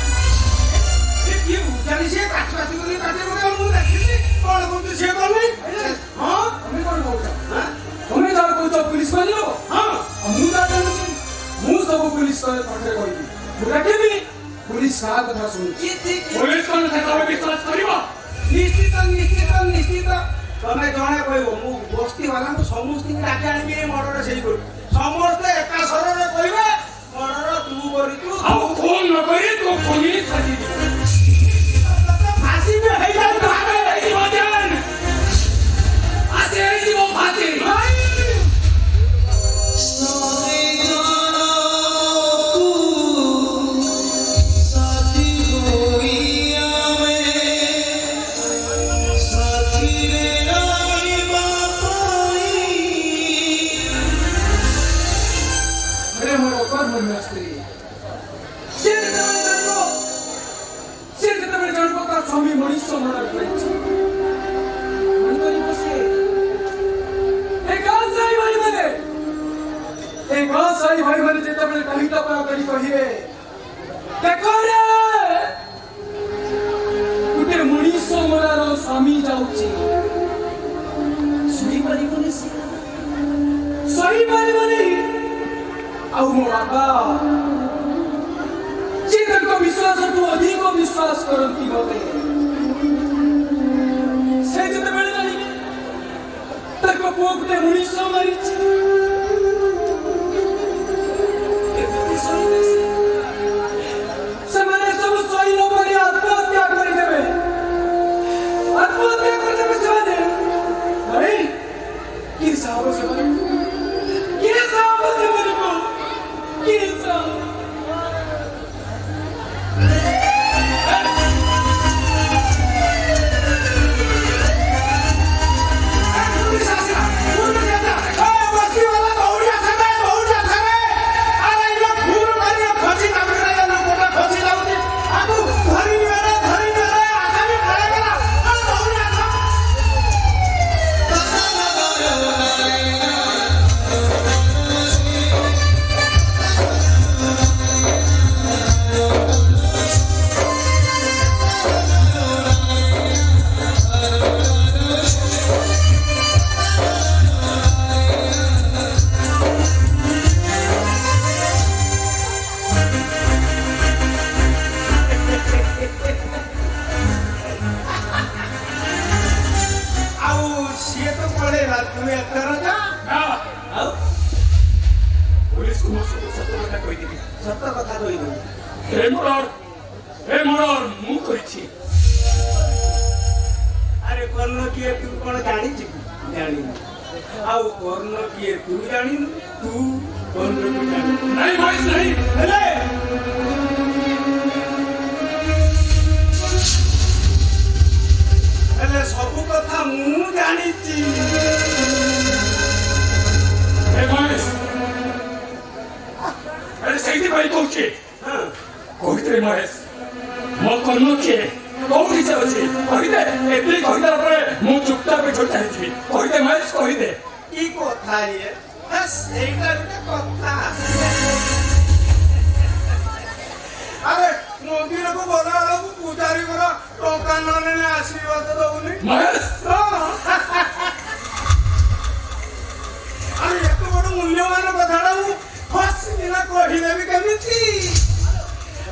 S6: କିଏ ବୁଝାଲି ସିଏ କାଟି କରି କାଟି ପକେଇବ ମୁଁ ଦେଖିଲି କଣ କହୁଛୁ ସିଏ କଲି ହଁ
S1: ତମେ କଣ କହୁଛ ତମେ ଯାହା କହୁଛ ପୁଲିସ ମାରିବ
S6: ହଁ
S1: ମୁଁ ଯାହା ଜାଣୁଛି ମୁଁ ସବୁ ପୁଲିସ ପାଖରେ କହିବି ମୁଁ ଡାକିବି ପୁଲିସ କାହା କଥା ଶୁଣୁଛି
S2: ପୋଲିସ କଣ ସେସବୁ ବିଶ୍ୱାସ କରିବ
S6: ନିଶ୍ଚିତ ତମେ ଜଣେ କହିବ ମୁଁ ବସ୍ତି ବାଲାଙ୍କୁ ସମସ୍ତଙ୍କୁ ଡାକି ଆଣିବି ଏ ମର୍ଡର ସେଇ କରୁ ସମସ୍ତେ ଏକା ସ୍ୱରରେ କହିବେ ମର୍ଡର ତୁ କରିଛୁ
S2: ଆଉ ଫୋନ ନ କରି ତୁ ପୁଲିସ ସାଜି
S6: ଫାଶୀ ବି ହେଇଯାଉ
S2: ଆସେ ହେଇଯିବ ଫାଶୀ
S1: ସ୍ୱାମୀ ମଣିଷ ମରଣ କରିଛି ଏ ଗାଁ ସାହି ଭାଇମାନେ ଯେତେବେଳେ କହିଟା ପରା କରି କହିବେ ଦେଖରେ ଗୋଟେ ମଣିଷ ମରାର ସ୍ୱାମୀ ଯାଉଛି ସହିପାରିବନି ଆଉ ମୋ ବାପା ସେ ତାଙ୍କ ବିଶ୍ୱାସଠୁ ଅଧିକ ବିଶ୍ୱାସ କରନ୍ତି ମତେ ସେ ଯେତେବେଳେ ଜାଣିବେ ତାଙ୍କ ପୁଅ ଗୋଟେ ମଣିଷ ମାରିଛି ଆତ୍ମହତ୍ୟା କରିଦେବେ ସେମାନେ। ଆରେ କିଏ ସାହବ ସେମାନଙ୍କୁ? କିଏ ସାହବ ସେମାନଙ୍କୁ? କିଏ ସାହବ?
S6: अरे कर्ण किए तू कौन जानी जानी आउ कर्ण किए तू जानी तू कर्ण को जानी
S5: नहीं भाई नहीं
S6: हेले हेले सब कथा मु जानी छी
S5: ए भाई अरे सही भाई कहूचे
S6: हां
S5: कहते महेश मो कर्ण किए कौन से अच्छी कहते एते कहता रे मु चुपचाप छोड़ चाहिए कहते महेश कहते
S6: की कथा ये बस एटा कथा अरे मंदिर को बोला लोग पूजारी को टोका नने आशीर्वाद दउनी
S5: महेश
S6: अरे एक बड़ मूल्यवान कथाटा मु फसी दिना कहि देबी केमिति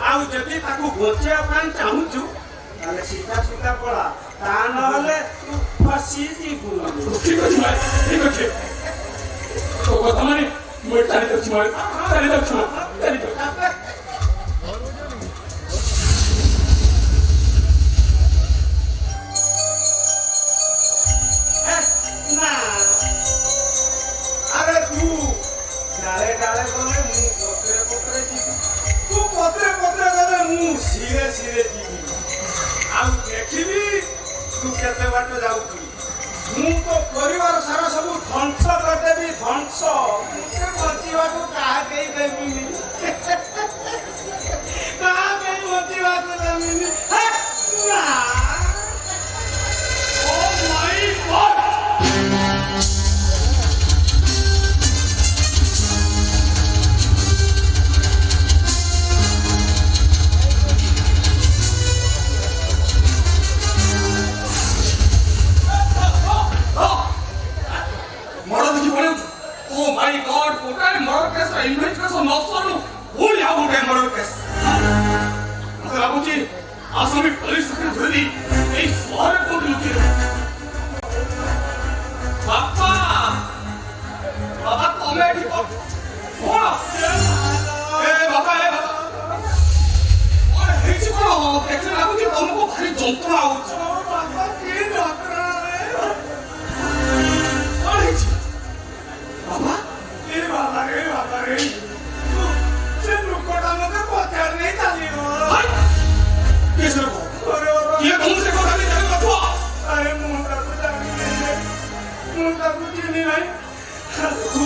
S6: आउ जदि ताकू बचेया पाई चाहूछु ताले सीधा सीधा पड़ा ता नहले तू फसी जीबू
S5: ठीक अछि भाई ठीक अछि तो कथा माने मोर चाली तो छी महेश चाली तो
S6: ना अरे तू डाले डाले गले मु पत्रे पत्रे जीबी तू पत्रे पत्रे गले मु सिरे सिरे जीबी आउ देखिबी तू केते बाट जाउछु मु तो परिवार सारा सब ध्वंस कर देबी ध्वंस मुके बचिवा को कहा गई देबी कहा गई बचिवा को देबी ना
S5: oh my God Asami police से धुरी ए सारे को लुटी बापा बाबा तुम्हें ठीक हो ए बाबा और हेच को देखते लागो कि तुमको भारी जंत्रणा होछ
S6: बाबा की डॉक्टर
S5: और हेच बाबा
S6: रे से रुकोटा मके पचार नहीं चाली हो
S5: कैसे को ये तुमसे को खाली जाने मत हुआ
S6: अरे मुंडा को जानी नहीं तू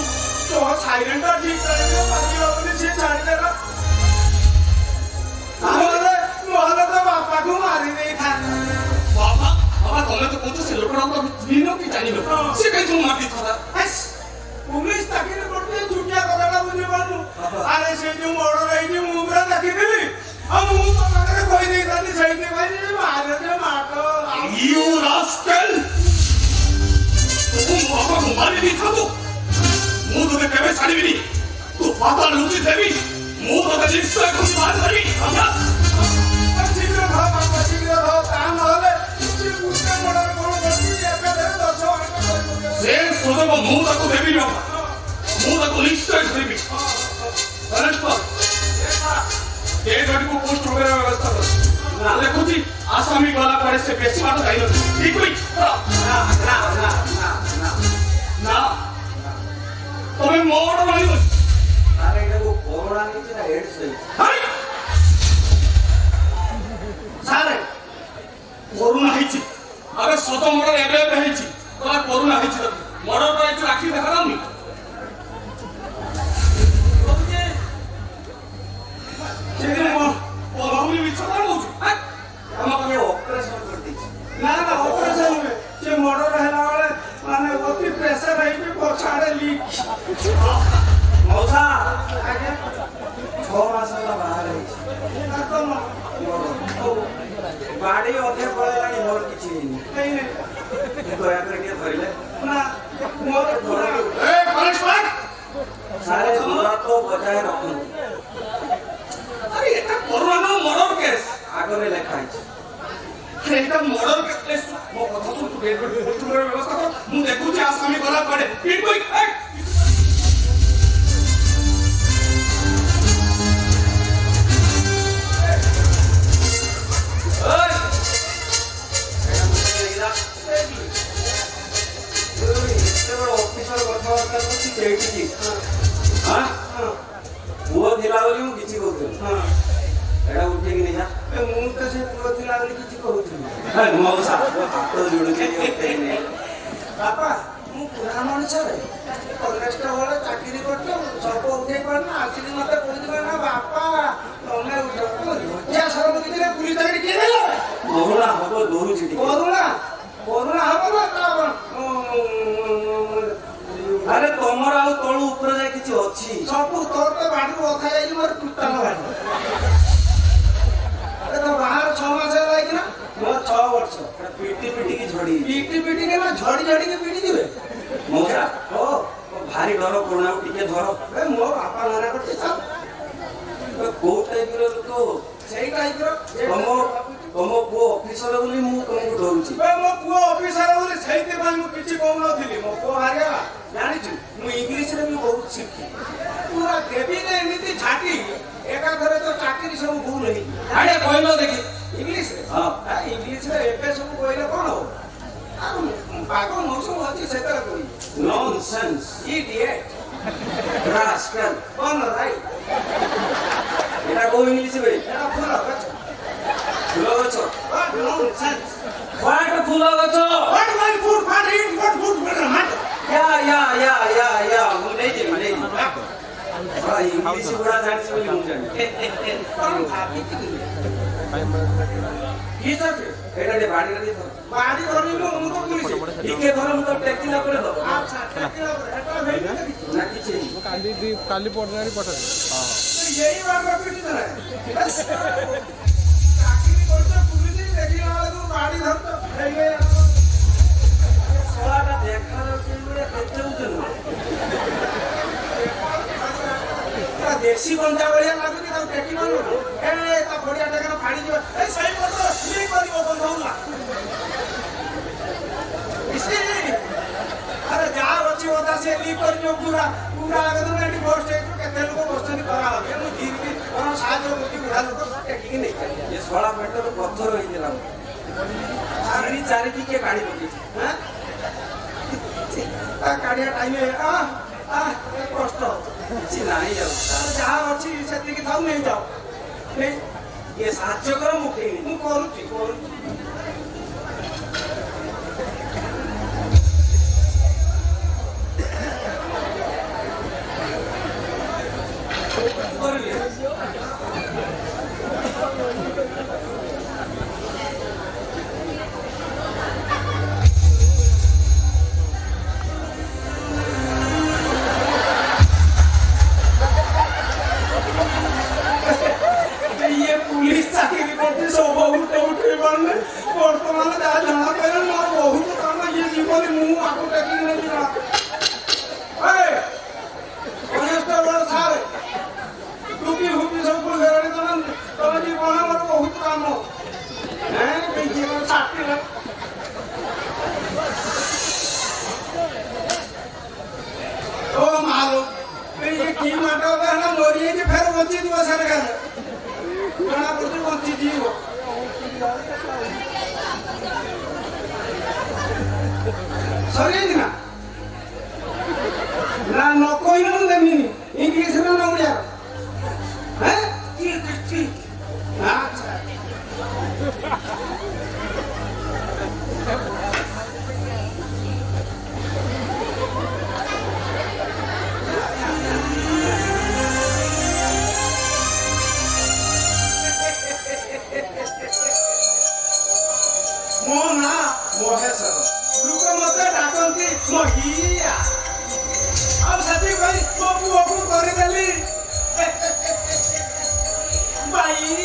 S6: तो साइलेंट ठीक करेंगे बाकी वाले से छाड़ देगा मोहल्ले तो बापा को मारी नहीं था
S5: बाबा तुम्हें तो कुछ से लोकड़ा को दिनों की जानी लो से कहीं तुम मार दी था
S6: पुलिस ताकि ने पड़ते छुटिया कथाटा बुझी पारनु अरे से जो मर्डर ହେଇଛି ମୁଁ ପୁରା ଦେଖିଥିଲି ଆଉ ମୁଁ ତ ପାଖରେ କହି ଦେଇଥାନ୍ତି ସେଇଠି ଭାଇ ମାରତେ ମାଟ
S5: You rascal! तुम बाबा को मारी दी था तो मुंह तो केवे छाड़ीबिनी तू पाता लुचि देबी मुंह तो निश्चय को मार करबी अभ्यास
S6: शीघ्र भाव बाबा शीघ्र भाव ता नहले से पुष्का मर्डर कोन करती एकाधरे 10 वर्ष
S5: से सोचो मुंह तक देबी बाबा मुंह तक निश्चय देबी अरेस्ट कर ये गाड़ी को पोस्ट वगैरह व्यवस्था कर देखो जी आसामी वाला पर से बेसी बात नहीं
S4: ঠিক কই
S6: না না না না না
S4: না তুমি মোড় মারিব
S6: আরে এটাকে করোনা নিচ্ছে না এডস হয়েছে
S4: হাই
S6: সারে
S4: করোনা হইছে আরে শত মর্ডর এবে এবে হইছে তোমার করোনা হইছে মর্ডর করে একটু রাখি দেখা দাওনি সেদিন বলাহুনি মিথ্যা কথা বলছো হ্যাঁ
S6: আমাকে অপারেশন করে দিয়েছে
S1: না না অপারেশন যে মর্ডর ହେଲା ବେଳେ ମାନେ ଅତି ପ୍ରେସର ହେଇକି ପଛଆଡ଼େ ଲିକ୍
S6: ମଉସା
S1: ଆଜ୍ଞା
S6: 6 ମାସ ହେଲା ବାହାରେ ହେଇଛି ବାଡ଼ି ଅଧେ ପଳେଇଲାଣି ମୋର କିଛି ହେଇନି ଦୟାକରି ଟିକେ ଧରିଲେ
S1: ନା ମୋର ପୁରା
S4: ଏ କଲେଜ ପାଠ
S6: ସାରେ ଦୂରତ୍ୱ ବଜାୟ ରଖନ୍ତୁ
S4: আরে এটা করোনা না মর্ডর কেস
S6: ଆଗରେ ଲେଖା ହେଇଛି
S4: আরে এটা মর্ডর কেস মো কথা শুন তু বের করে ব্যবস্থা কর মু দেখুছি আসামি গলা পড়ে পিট কই এই
S6: ପୁଅ ଥିଲା ବୋଲି ମୁଁ କିଛି କହୁଥିଲି ଏଇଟା ଉଠେଇକି ନେଇଯା
S1: ମୁଁ ତ ସେ ପୁଅ ଥିଲା ବୋଲି କିଛି କହୁଥିଲି
S6: ମଉସା ହାତ ଯୋଡୁଛି ଉଠେଇକି ନେଇ
S1: ବାପା ମୁଁ ପୁରା ମଣିଷରେ କନେଷ୍ଟବଳ ଚାକିରି କରୁଛ ସବୁ ଉଠେଇ ପାରୁନ ଆସିକି ମତେ କହୁଥିଲ ନା ବାପା ତମେ ଉଠ ଲଜ୍ଜା ସରମ କିଛି ନା ପୁଲିସ ଚାକିରି କିଏ ଦେଲା
S6: କରୁଣା ହବ ଦଉଚି ଟିକେ
S1: କରୁଣା କରୁଣା ହବ ନା ତା
S6: ଆରେ ତମର ଆଉ ତଳୁ ଉପରେ ଯାଇ କିଛି ଅଛି
S1: ସବୁ ତୋର ତ ବାଡ଼ିରୁ ଅଖା ଯାଇକି ମୋର ଟୁଟାଲ ବାଡ଼ି ତ ବାହାର 6 ମାସ ହେଲା କି ନା ମୋର 6 ବର୍ଷ
S6: ପିଟି ପିଟିକି ଝଡି
S1: ପିଟି ପିଟି କେ ନା ଝଡ଼ି ଝଡ଼ିକି ପିଟି ଦିବେ
S6: ମଉସା
S1: ଓ
S6: ଭାରି ଡର କରୁଣାକୁ ଟିକେ ଧର
S1: ଏ ମୋ ବାପା ମନା କରୁଛି ଚାଲ
S6: କୋଉ ଟାଇପର ଲୋକ
S1: ସେଇ ଟାଇପର
S6: ତମ ପୁଅ ଅଫିସର ବୋଲି ମୁଁ ତମକୁ ଡରୁଛି
S1: ମୋ ପୁଅ ଅଫିସର ବୋଲି ସେଇଥିପାଇଁ ମୁଁ କିଛି କହୁନଥିଲି ମୋ ପୁଅ ବାହାରିଗଲା ଜାଣିଛୁ ମୁଁ ଇଂଲିଶରେ ବି ବହୁତ ଶିଖି ପୁରା ଦେବିରେ ଏମିତି ଝାଟି ଏକାଥରେ ତ ଚାକିରି ସବୁ ଭୁଲ ହେଇଛି
S4: ଆଡେ କହିଲ ଦେଖି
S1: ଇଂଲିଶରେ
S6: ହଁ
S1: ଇଂଲିଶରେ ଏବେ ସବୁ କହିଲେ କଣ ହବ ଆଉ ପାଗ ମୌସମ ଅଛି ସେତେବେଳେ କହିବି
S6: ନନସେନ୍ସ
S1: ଇଡିଏଟ୍
S6: ରାସ୍କାଲ
S1: କଣ ରାଇଟ୍
S6: এটা কোন ইংলিশে বে
S1: এটা ফুল গଛ
S6: ফুল গছ
S1: What nonsense!
S6: হোয়াট ফুল গছ
S1: What my food? What eat? What food? What matter?
S6: या ମୁଁ ନେଇଯିବି ଇଂଲିଶ ଗୁଡା ଜାଣିଛି ବୋଲି ମୁଁ ଜାଣି
S1: କଣ ଭାବିଛି କି? କି ଚାକିରି?
S6: ଏଇଟା ଟିକେ ବାଡ଼ିରେ ଟିକେ ଧର
S1: ବାଡ଼ି ଧରିଲୁ ମୁଁ ତ ପୁଲିସ
S6: ଟିକେ ଧର ମୁଁ ତ ଟେକିଲା ପରେ ଦବ
S1: ଆଚ୍ଛା ଟେକିଲା ପରେ ଏଟା ହେଇନି କିଛି
S6: ନା କିଛି
S7: କାଲି ପଡ଼ିନାରୀ ପଠାଇଦେବି
S1: यही बात पिटी देना चाकरी करते पुलिस देखिला बेलକୁ गाड़ी धरतो हेगे
S6: ସଳାଟା ଦେଖାଯାଉଛି ଭଳିଆ କେତେ ଉଜନ
S1: देसी गंजा भलिया लाଗୁଛି ତାକୁ ଟେକି ମାରୁ ଏ ତା ବଡିଆ ଟାକା ଫାଡ଼ି ଯିବ ଏ ସେଇ ପତ୍ର ସ୍ଲିପ କରିବ ବନ୍ଧଉଲା इसी अरे ଯାହା ଅଛି ଓଦା ସେ ଲିକ୍ କରିବ ପୁରା ପୁରା ଆଗରୁ ଏଠି ବସ୍ ଷ୍ଟେସନ କେତେ ଲୋକ ବସିଛନ୍ତି ଖରା ହବେ ମୁଁ ଧୀରେ କଣ ସାହାଯ୍ୟ କରୁଛି ବୁଢା ଲୋକ ଟେକିକି ନେଇ
S6: ଏ ସଳା ପେଟରେ ପଥର ହେଇଥିଲା ଚାରି ଚାରି ଟିକେ କାଢି ପକେଇଛି
S1: ତା କାଢିଆ ଟାଇମ କଷ୍ଟ
S6: କିଛି ନାହିଁ ଆଉ
S1: ଯାହା ଅଛି ସେତିକି ଥାଉ ନେଇଯାଅ ନେଇ
S6: ଇଏ ସାହାଯ୍ୟ କର ମୁଁ ଉଠେଇନି
S1: ମୁଁ କରୁଛି ये पुलिस चाकरी करते सब बहुत उठे पारने बर्तमान जहाँ जना पारे मोर बहुत काम ये जीवन मु आको टेकिंग नहीं दिला ए कनेस्टेबल साहब टुकी हुकी सब को घेराड़ी तो जीवन मोर बहुत काम हैं ये जीवन चाकरी ना ओ मारो ये की माटा ना मोरी के फेर बची दिवा सरकार ଜଣା ପଡୁଛି ବଞ୍ଚିଯିବ ସରିଯାଇଛି ନା ନା ନ କହିଲେ ମୁଁ ଦେବିନି ଇଂଲିଶରେ ନା ଓଡ଼ିଆ ଆଚ୍ଛା ମୋ ନାଁ ମହେଶ୍ୱର ଲୋକ ମତେ ଡାକନ୍ତି ମହିଆ ଆଉ ସେଥିପାଇଁ ମୋ ପୁଅକୁ କରିଦେଲି ବାଇଆ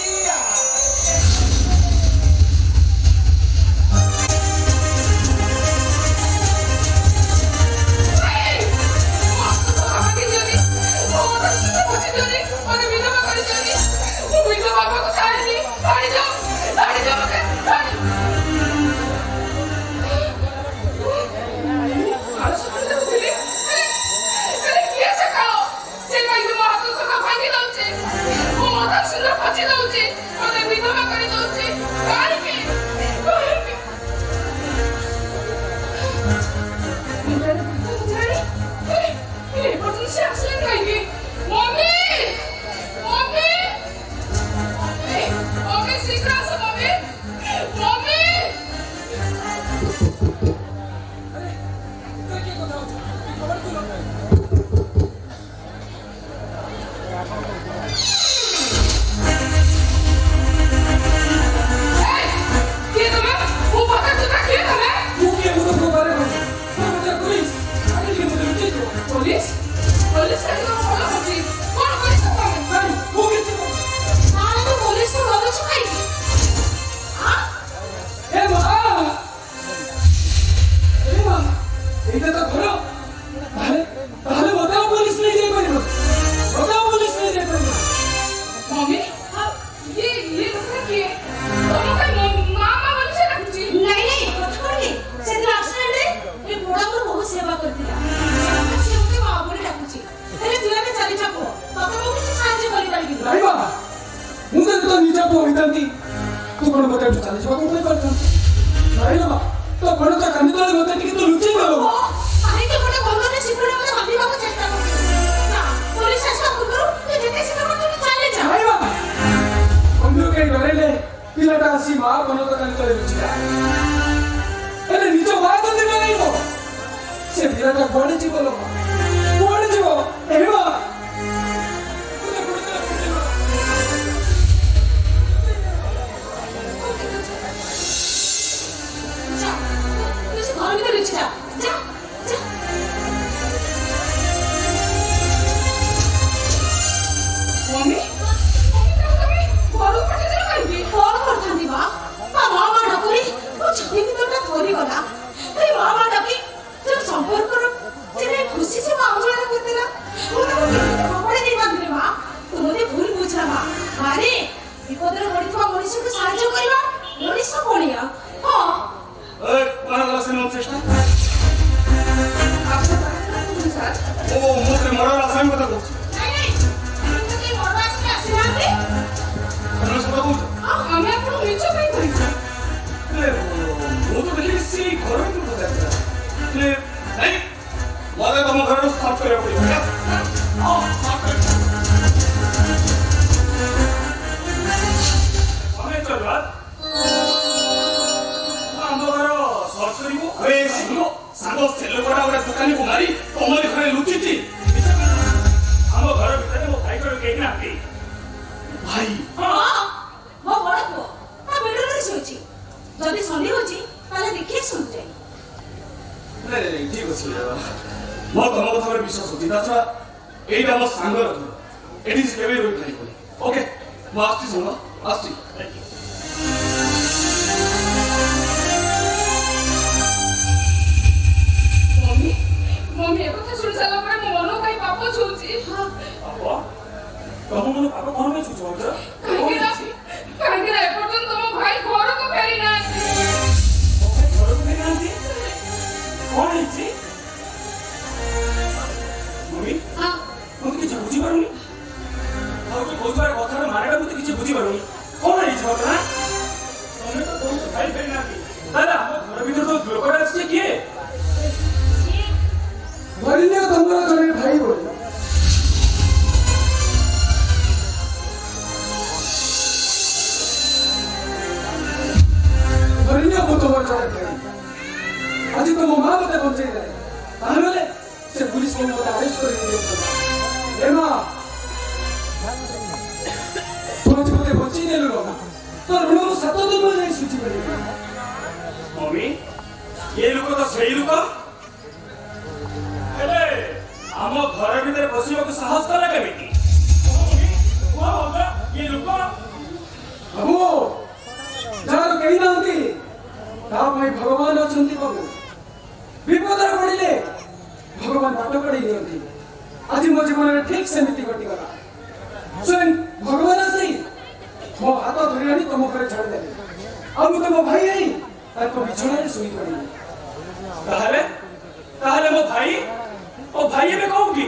S1: तू कौन बता चालीस बार कोई करता नहीं ना तो बड़ा तो करने वाले होते हैं कि तो लुच्चे वालों
S3: अरे तो बड़े बोलते हैं सिक्योरिटी में भाभी बाबू चेष्टा करते हैं ना पुलिस ऐसा करो तो जैसे सिक्योरिटी में चले जाओ
S1: नहीं बाबा हम लोग के डरे ले पिलाटा सी माँ बनो तो करने वाले लुच्चे अरे नीचे बात तो नहीं नहीं वो से पिलाटा बॉडी जी बोलो एवा आज तो मो माँ मते बंचेई दे ताहले से पुलिस को मते अरेस्ट कर दिए ए माँ तू आज मते बंचेई देलु रो तो ऋण मु 7 दिन में जाई सुची पड़ी
S6: मम्मी ये लोक तो सही लोक हेले आम घर भीतर पशिବାକୁ साहस कला केमिति को होगा ये लोक
S1: बाबू जार कहीं नांती ता भाई भगवान अछंती बाबू विपद पड़िले भगवान बाट पड़ी नियंती आज मो जीवन में ठीक सेमिति घटी गला स्वयं भगवान आसी मो हाथ धरि आनी तुम घर छाड़ दे अब तुम भाई आई ताको बिछोना रे सुई पड़ी
S6: ताहले मो भाई ओ भाई में कहूंगी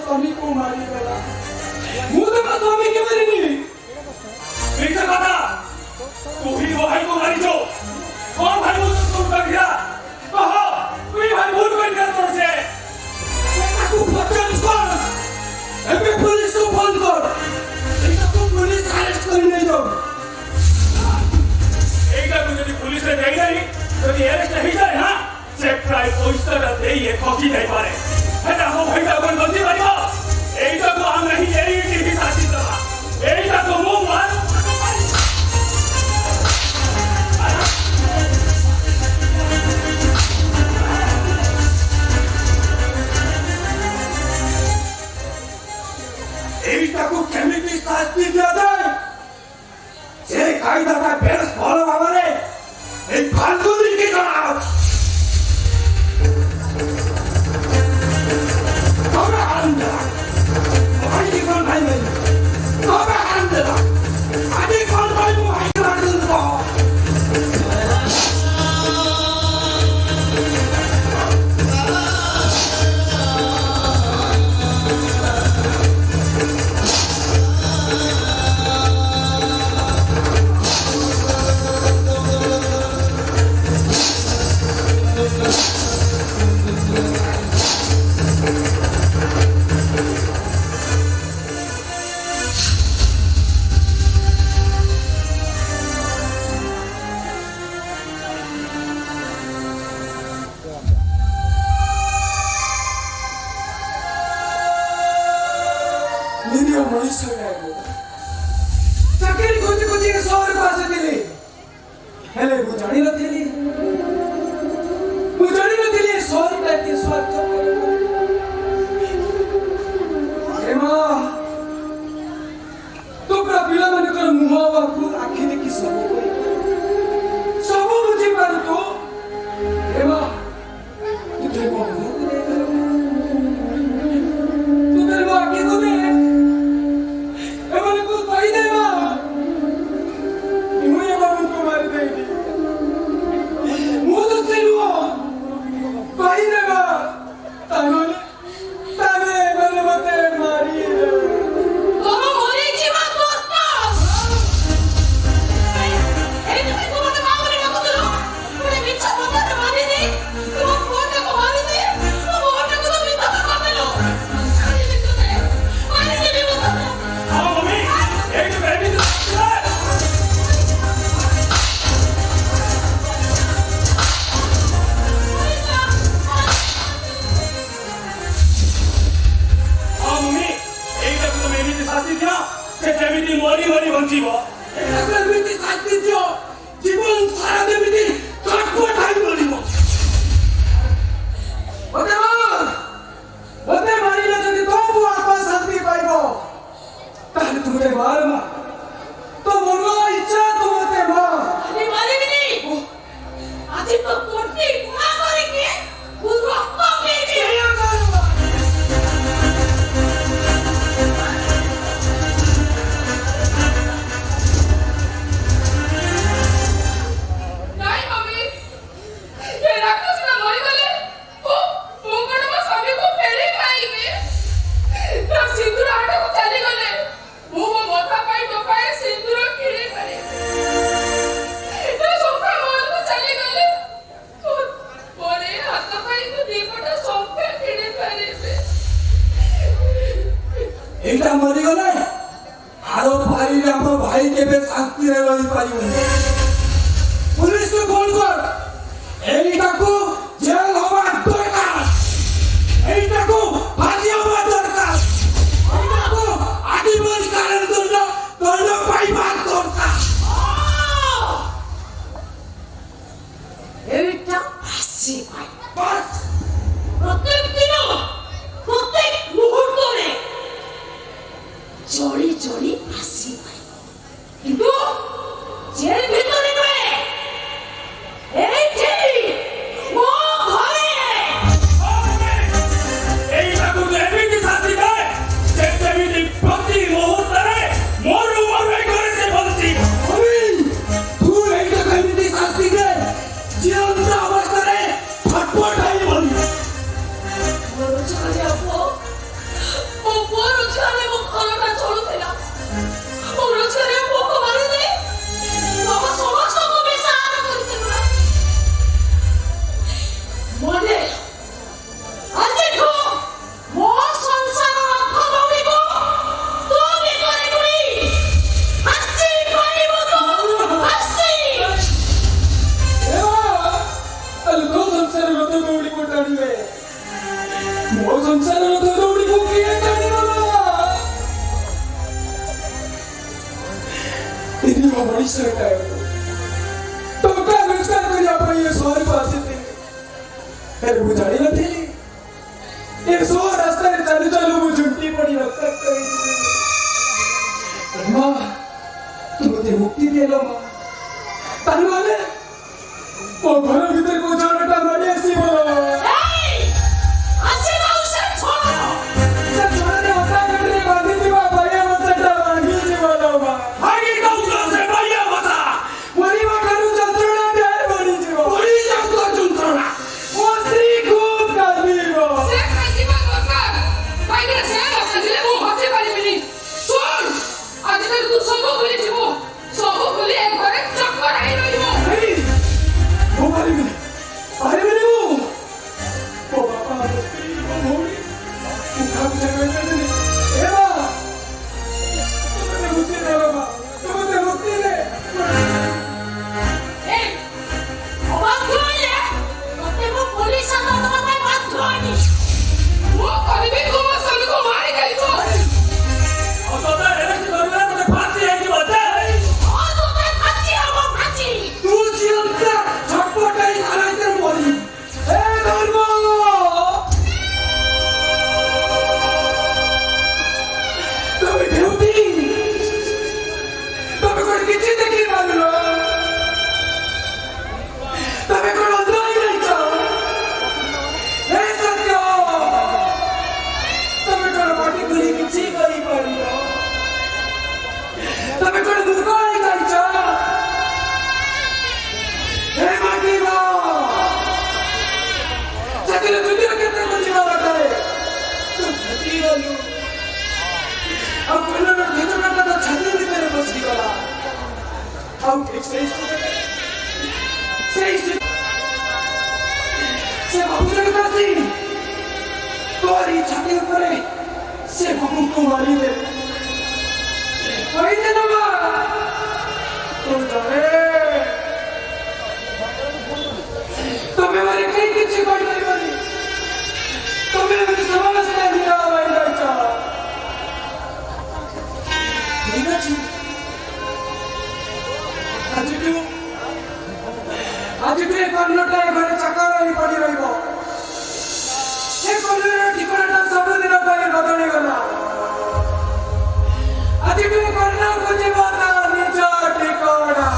S1: स्वामी को मारी गला मुझे स्वामी के मारी नहीं
S6: এইটাକୁ କେମିତି ଶାସ୍ତି ଦିଆଯାଏ ସେ କାଇଦାଟା ବେଶ ଭଲ ଭାବରେ এই ফাল্গুনিকে ଜଣା ଅଛି। ତମେ ହାରିଦେଲା ଭାଇକି କ'ଣ ଭାଇ ତମେ ହାରିଦେଲା ଆଜି କ'ଣ ଭାଇ ମୁଁ ଭାଇକି ମାରିଦେଲି କହ। ନିରୀହ ମଣିଷ ଚାକିରି ଖୋଜି ଖୋଜି ସହରକୁ ଆସିଥିଲି ହେଲେ ମୁଁ ଜାଣିନଥିଲି ସହରଟା ଏତେ ସ୍ୱାର୍ଥ ତୁ ପୁରା ପିଲାମାନଙ୍କର ମୁହଁ ଆଖି ଦେଖି ସବୁ ବୁଝିପାରୁ ତୁ ତୁ ମୋ ମୁହଁକୁ ତୁ ମୋ ଆଖିକୁ ଦେ ଏମାନଙ୍କୁ କହିଦେବା ମୁଁ ଏମାନଙ୍କୁ ମାରିଦେବି ମୁଁ ତ ସେ ନୁହଁ କହିଦେବା ତାହେଲେ ଏମାନେ ମତେ ମାରିବେ।
S2: ଯେମିତି ମରି ମରି ବଞ୍ଚିବ
S6: ଏମିତି ଶାସ୍ତି ଦିଅ ଜୀବନ ସାରା ଯେମିତି ଛଟପଟାଇ ମରିବ। ମତେ ମାରିଲେ ଯଦି ତୋ ଆତ୍ମା ଶାନ୍ତି ପାଇବ ତାହେଲେ ତୁ ମତେ ମାର ତୋ ମନ ଇଚ୍ଛା ତୁ ମତେ ମାର।
S3: ଆଜି ତ କୋଟି ଗୁଣା କରିକି ମୁଁ ରକ୍ତ ପିଇବି।
S6: এইটা মরিগলে আরো পারিলে আমার ভাই কেবে শান্তিরে রহিপারিবনি। পুলিশকে ফোন কর এইটাকু জেল হওয়ার দরকার এইটাকু ফাঁসি হওয়ার দরকার এইটাকু আজীবন কালের জন্য দণ্ড পাইবার দরকার।
S3: এইটা ফাঁসি পাই
S6: বাস
S3: প্রত্যেক দিন প্রত্যেক মুহূর্তে চড়ি চড়ি ফাঁসি পাই কিন্তু জেল ভিতরে নয় এইটি ମୋ ଘରେ।
S2: এইটাକୁ ଏମିତି ଶାସ୍ତି ଦେ ଯେ ଯେମିତି ପ୍ରତି ମୁହୂର୍ତ୍ତରେ ମରୁ ମରୁ ଘରେ ସେ ବଞ୍ଚିବ।
S6: ତୁ এইটাକୁ ଏମିତି ଶାସ୍ତି ଦେ ଜୀବନ୍ତ ଅବସ୍ଥାରେ ଛଟପଟାଇ ମରିବ।
S3: ମୋ ରୋଜଗାରିଆ ପୁଅ ମୋ ପୁଅ ରୋଜଗାରରେ ମୋ ଘରଟା ଚଳୁଥିଲା। ମୋ ରୋଜଗାରିଆ ପୁଅକୁ ମାରିଦେଇ ବାବା ସମସ୍ତଙ୍କୁ ବିଷାଦ କରିଥିଲା। ମନେ ଆଜିଠୁ ମୋ ସଂସାର ରଥ ଦୌଡ଼ିବ ତୁ ବି କରିବୁନି। ଆସି ପାରିବୁ ତୁ ଆସି।
S6: ତାହେଲେ ତୋ ସଂସାର ରଥ ଦୌଡ଼ିକୁ ଟାଣିବେ ମୋ ସଂସାର ରଥ ଦୌଡ଼ିକୁ କିଏ ଟାଣିବ? ନିରୀହ ମଣିଷ ଏଟା ଟଙ୍କା ରୋଜଗାର କରିବା ପାଇଁ ଏ ସହରକୁ ଆସିଥିଲି ହେଲେ ମୁଁ ଜାଣିନଥିଲି ଏ ସହ ରାସ୍ତାରେ ଚାଲୁ ଚାଲୁ ମୁଁ ଝୁଣ୍ଟି ପଡ଼ି ରକ୍ତାକ୍ତ ହେଇଯିବି।
S1: ଆଉ ସେଇ ସେ ବାବୁଜଣକ ଆସି ତୋରି ଛାତି ଉପରେ ସେ ବାବୁଙ୍କୁ ମାରିବେ କହିଦେଲ ମା ତୁ ଜଣେ ତମେ ମାନେ କେହି କିଛି କରିପାରିବନି ତମେ ମାନେ ସମସ୍ତେ ନିରାମୟ ରହିଛ ଠିକ ଅଛି ଆଜିଠୁ ଏ କର୍ଣ୍ଣଟା ଏ ଘରେ ଚାକର ହୋଇ ପଡ଼ି ରହିବ ଏ କର୍ଣ୍ଣର ଠିକଣାଟା ସବୁଦିନ ପାଇଁ ବଦଳିଗଲା ଆଜିଠୁ ଏ କର୍ଣ୍ଣ ଖୋଜିବ ତା ନିଜ ଠିକଣା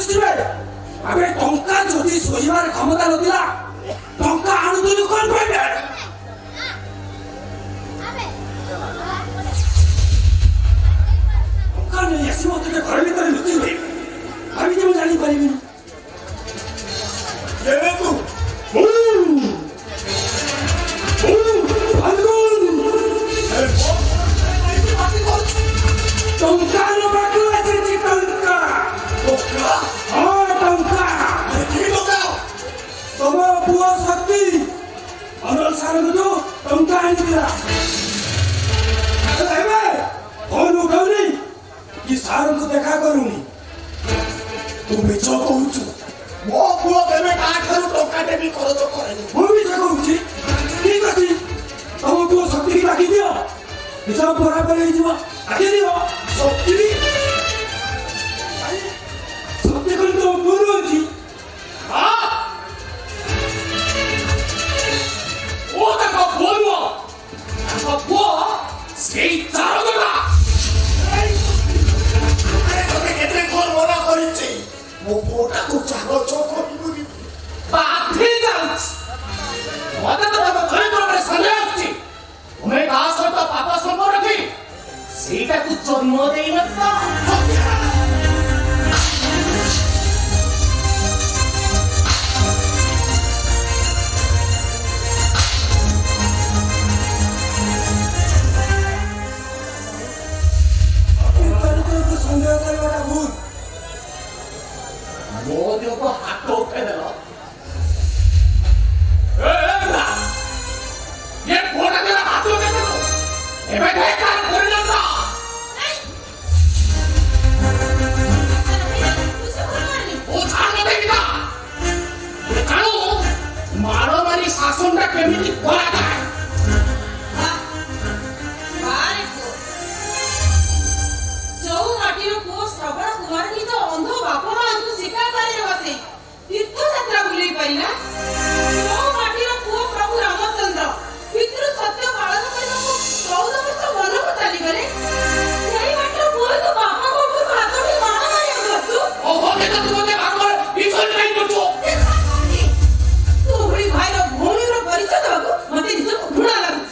S1: ଲୁଚିବେ ଆବେ ଟଙ୍କା ଯଦି ଶୋଇବାର କ୍ଷମତା ନଥିଲା ଟଙ୍କା ଆଣୁଥିଲୁ କଣ ପାଇଁ ଟଙ୍କା ନେଇ ଆସି ମତେ ଘର ଭିତରେ ଲୁଚିବେ ଭାବିଛି ମୁଁ ଜାଣିପାରିବିନି
S5: ଏବେ ତୁ
S1: ଟଙ୍କା ନେବାକୁ ଆସିଛି ଟଙ୍କା ହଁ ଟଙ୍କା ତମ ପୁଅ ଶକ୍ତି ଅନଲ ସାରଙ୍କୁ ଟଙ୍କା ଆଣିଥିଲା ଏବେ ଫୋନ ଉଠାଉନି କି ସାରଙ୍କୁ ଦେଖା କରୁନି
S5: ତୁ ମିଛ କହୁଛୁ ମୋ ପୁଅ କେବେ କାହାଠାରୁ ଟଙ୍କାଟେ ବି ଖରଚ କରେନି
S1: ମୁଁ ମିଛ କହୁଛି ଠିକ ଅଛି ତମ ପୁଅ ଶକ୍ତିକି ଡାକି ଦିଅ ହିସାବ ବରାବର ହେଇଯିବ ଡାକି ଦିଅ
S5: ଶକ୍ତି
S1: ଶକ୍ତି କଣ ତମ ପୁଅ ରହୁଛି
S4: ଓ ତାଙ୍କ ପୁଅ ନୁହଁ ତାଙ୍କ ପୁଅ ସେଇ ଚାରଦଲା
S5: ତତେ କେତେ ଥର ମନା କରିଛି ମୋ ପୁଅଟାକୁ ଚାଲଚ କରିବୁନି
S4: ବାଧି ଯାଉଛି ମତେ ତ ତମ ଚରିତ୍ର ଉପରେ ସନ୍ଦେହ ଆସୁଛି ତୁମେ କାହା ସହିତ ପାପ ସମ୍ପର୍କ ରଖି ସେଇଟାକୁ ଜନ୍ମ ଦେଇନଥିଲ
S1: ଚରିତ୍ରକୁ ସନ୍ଦେହ କରିବାଟା ଭୁଲ
S4: ମୋ ଦେହକୁ ହାତ ଉଠେଇଦେଲ ଏ ପୁଅଟା ଦେଲା ହାତ ଉଠେଇଦେଲ ଏବେ ଦେଖା ପରିଣତ ଓ ଛାଡ଼ ଦେଖିନା କାଣୁ ମାଡ଼ ମାରି ଶାସନଟା କେମିତି କରାଯାଏ
S3: ଯୋଉ ମାଟିର ପୁଅ ଶ୍ରବଣ କୁମାର ନିଜ ଅନ୍ଧ ବାପ ମାଙ୍କୁ ଶିକାର ପାଣିରେ ବସେ ତୀର୍ଥଯାତ୍ରା ବୁଲେଇ ପାରିଲା ଯୋଉ ମାଟିର ପୁଅ ପ୍ରଭୁ ରାମଚନ୍ଦ୍ର ପିତୃ ସତ୍ୟ ପାଳନ କରିବାକୁ 14 ବର୍ଷ ବନକୁ ଚାଲିଗଲେ ସେଇ ମାଟିର ପୁଅ ତ ବାପାଙ୍କ ଉପରକୁ ହାତ ଉଠେଇ ମାଡ଼ ମାରିବାକୁ ବସୁ
S4: ଓହୋ କେତେ ତୁ ମୋତେ ବାରମ୍ବାର ବିଷୟ କାହିଁ କରୁଛୁ
S3: ତୁ ଭଳି ଭାଇର ଭଉଣୀର ପରିଚୟ ଦେବାକୁ ମତେ ନିଜକୁ ଘୃଣା ଲାଗୁଛି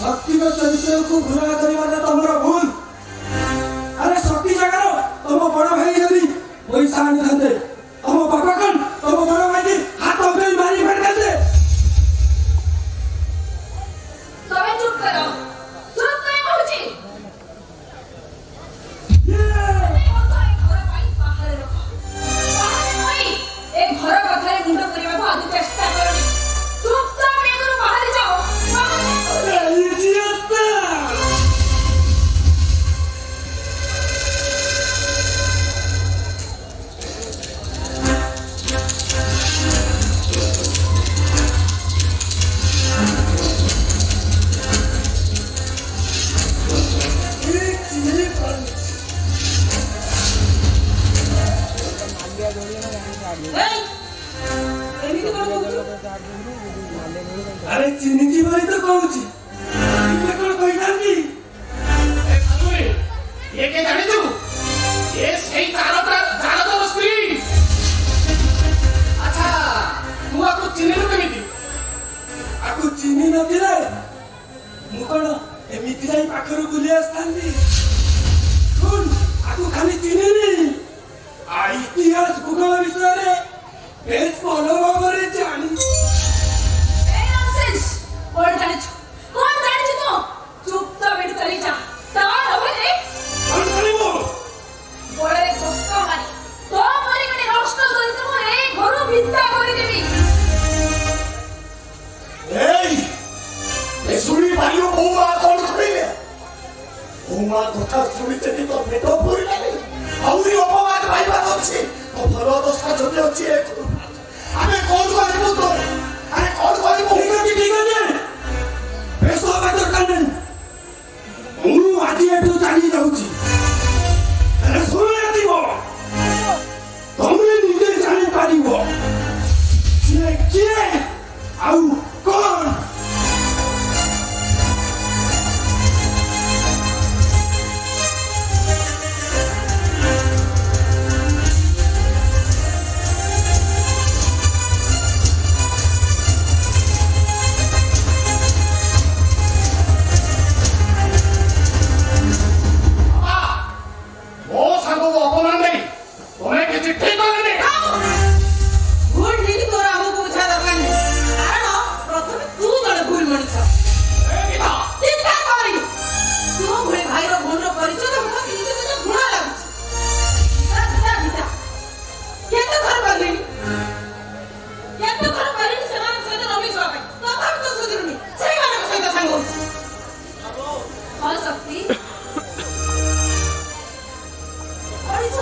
S1: ଶକ୍ତିର ଚରିତ୍ରକୁ ଘୃଣା କରିବାଟା ତମର ଭୁଲ ଆରେ ଶକ୍ତି ଜାଗାର ତମ ବଡ ଭାଇ ଯଦି ପଇସା ଆଣିଥାନ୍ତେ ତମ ବାପା କଣ ତମ ବଡ ଭାଇ ହାତ ଉଠେଇ ମାରି ଫେରିଥାନ୍ତେ
S3: ତମେ ଚୁପ୍ କର କହୁଛି ଏ ଘର କଥାରେ ମୁଣ୍ଡ କରିବାକୁ ଆଜି ଚେଷ୍ଟା କରନି ଚୁପଚାପ ଏ ଘରୁ ବାହାରି ଯାଅ ଏମିତି କଣ କହୁଛୁ
S1: ଆରେ ଚିହ୍ନିଛି ବୋଲି ତ କହୁଛି କଣ କହିଥାନ୍ତି
S4: ଏ ଖାଲୁରେ ଏ କେ ଜାଣିଛୁ ଏ ସେଇ ଚାରଦର ସ୍ତ୍ରୀ ଆଚ୍ଛା ତୁ ଆକୁ ଚିହ୍ନିଲୁ କେମିତି
S1: ଆକୁ ଚିହ୍ନି ନଥିଲେ ମୁଁ କଣ ଏମିତି ଯାଇ ପାଖରୁ ବୁଲି ଆସିଥାନ୍ତି ଶୁଣ ଆକୁ ଖାଲି ଚିହ୍ନିନି ଇତିହାସ ଭୂଗୋଳ ବିଷୟରେ ବେଶ ଭଲ ଭାବରେ ଜାଣି
S3: କଣ ଜାଣିଛୁ ତୁ ଚୁପଚାପ ଏଠୁ ଚାଲି ଯା ତା ନହେଲେ
S1: କଣ କରିବୁ
S3: ବଳରେ ଧକ୍କା ମାରି ତୋ ପରି ଗୋଟେ ନଷ୍ଟ ଚରିତ୍ର ମୁଁ ଏଇ ଘରୁ ଭିତ୍ତା କରିଦେବି
S5: ଏଇ ଏ ଶୁଣି ପାରିବ ବୋଉ ମା କଣ କହିଲେ ବୋଉ ମା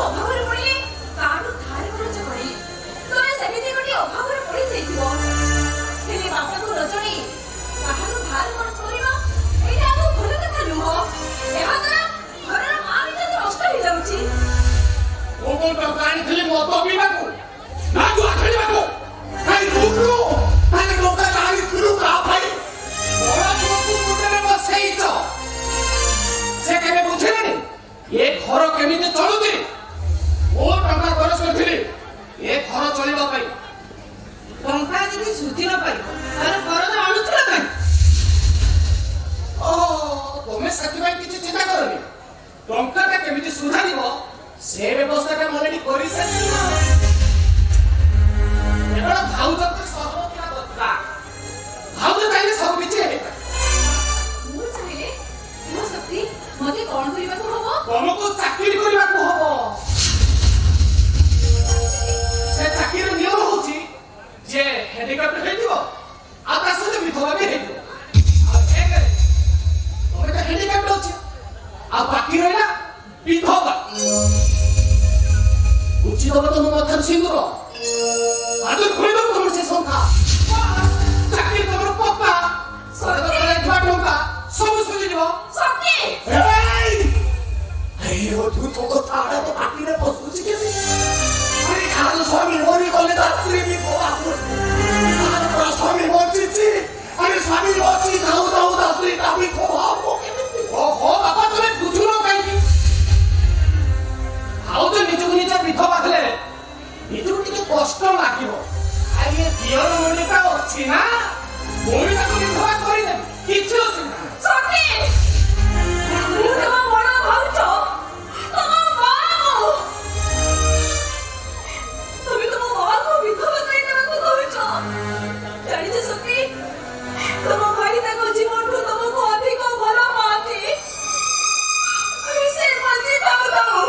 S3: ଅଭାବରେ ପଡ଼ିଲେ କାହାଠୁ ଧାର କରଜ କରି ତମେ ସେମିତି ଗୋଟିଏ ଅଭାବରେ ପଡ଼ି ଯାଇଥିବ। ହେଲେ ବାପାକୁ ନ ଜଣେଇ କାହାଠୁ ଧାର କରଜ କରିବା ଏଇଟା ଆମ ଭଲ କଥା ନୁହଁ। ଏହା ଦ୍ୱାରା ଘରର ମାଆ ଭିତରେ ନଷ୍ଟ ହେଇଯାଉଛି।
S4: ମୁଁ କଣ ଟଙ୍କା ଆଣିଥିଲି ମଦ ପିଇବାକୁ ନା ଜୁଆ ଖେଳିବାକୁ? କାଇଁ ବୁଝୁ ତାହେଲେ ଟଙ୍କା ଆଣିଥିଲୁ କାହା ପାଇଁ? ବଡ଼ ପୁଅକୁ ମୁଣ୍ଡରେ ବସେଇଛ, ସେ କେବେ ବୁଝିଲେନି ଏ ଘର କେମିତି ଚଳୁଛି? ମୁଁ ଟଙ୍କା ଖରଚ କରିଥିଲି ଏ ଘର ଚଳିବା ପାଇଁ।
S8: ଟଙ୍କା ଯଦି ସୁଝି ନ ପାରିବ ତାହେଲେ କରଜ ଆଣୁଥିଲ କାହିଁ?
S4: ତମେ ସେଥିପାଇଁ କିଛି ଚିନ୍ତା କରନି, ଟଙ୍କାଟା କେମିତି ସୁଧାରିବ ସେ ବ୍ୟବସ୍ଥାଟା ମନେଟି କରିସାରିଛି ନା। କେବଳ ଭାଉଜଙ୍କ ସହମତିଟା ଦରକାର। ଭାଉଜ ଚାହିଁଲେ ସବୁ କିଛି ହେଇପାରେ।
S3: ମୁଁ ଚାହିଁଲେ ମୋ ଶକ୍ତି ମତେ କଣ କରିବାକୁ ହବ?
S4: ତମକୁ ଚାକିରି କରିବାକୁ ହବ। ସେ ଚାକିରିର ନିୟମ ହଉଛି ଯେ ହେଲିକପ୍ଟର ହେଇଥିବ ଆଉ ତା ସହିତ ବିଧବା ବି ହେଇଥିବ। ଆଉ ଏକରେ ତମେ ତ ହେଲିକପ୍ଟର ଅଛି ଆଉ ବାକି ରହିଲା ବିଧବା। ବୁଝିଦବ ତମ କଥାରୁ ସିନ୍ଦୁର ଆଦର ଖୋଳିଦବ ତମର ସେ ସଂଖ୍ୟା। ଚାକିରି ତମର ପକ୍କା। ଥିବା ଟଙ୍କା ସବୁ ସୁଝିଯିବ।
S3: ଶକ୍ତି
S5: ତୁ ତ କଥା ତ ପାଟିରେ ପଶୁଛି କେମିତି? ଆରେ କାହାର ସ୍ୱାମୀ ମରିଗଲେ ତା ସ୍ତ୍ରୀ ବି କାହାର ସ୍ୱାମୀ ବଞ୍ଚିଛି, ଆରେ ସ୍ୱାମୀ ବଞ୍ଚି ଥାଉ ଥାଉ ତା ସ୍ତ୍ରୀଟା ବି ହବ କେମିତି?
S4: ଓହୋ ବାପା ତମେ ବୁଝୁନ କାହିଁକି? ଆଉ ତ ନିଜକୁ ନିଜ ବିଧବା ହେଲେ ନିଜକୁ ଟିକେ କଷ୍ଟ ଲାଗିବ। ଆରେ ଦିଅର ମଣିଟା ଅଛି ନା, ମୁଁ ବି ତାକୁ ବିଧବା କରିଦେବି, କିଛି ଅସୁବିଧା ନାହିଁ।
S3: ଶକ୍ତି ମୁଁ ତମ ବଡ଼ ଭାଉଜ, ତମ ମା ମୁଁ। ତମେ ତମ ମାଆକୁ ବିଧବା କରିଦେବାକୁ କହୁଛ? ଜାଣିଛ ଶକ୍ତି, ତମ ଭାଇ ତାଙ୍କ ଜୀବନଠୁ ତମକୁ ଅଧିକ ଭଲ ପାଆନ୍ତି। ସେ ବଞ୍ଚି ଥାଉ ଥାଉ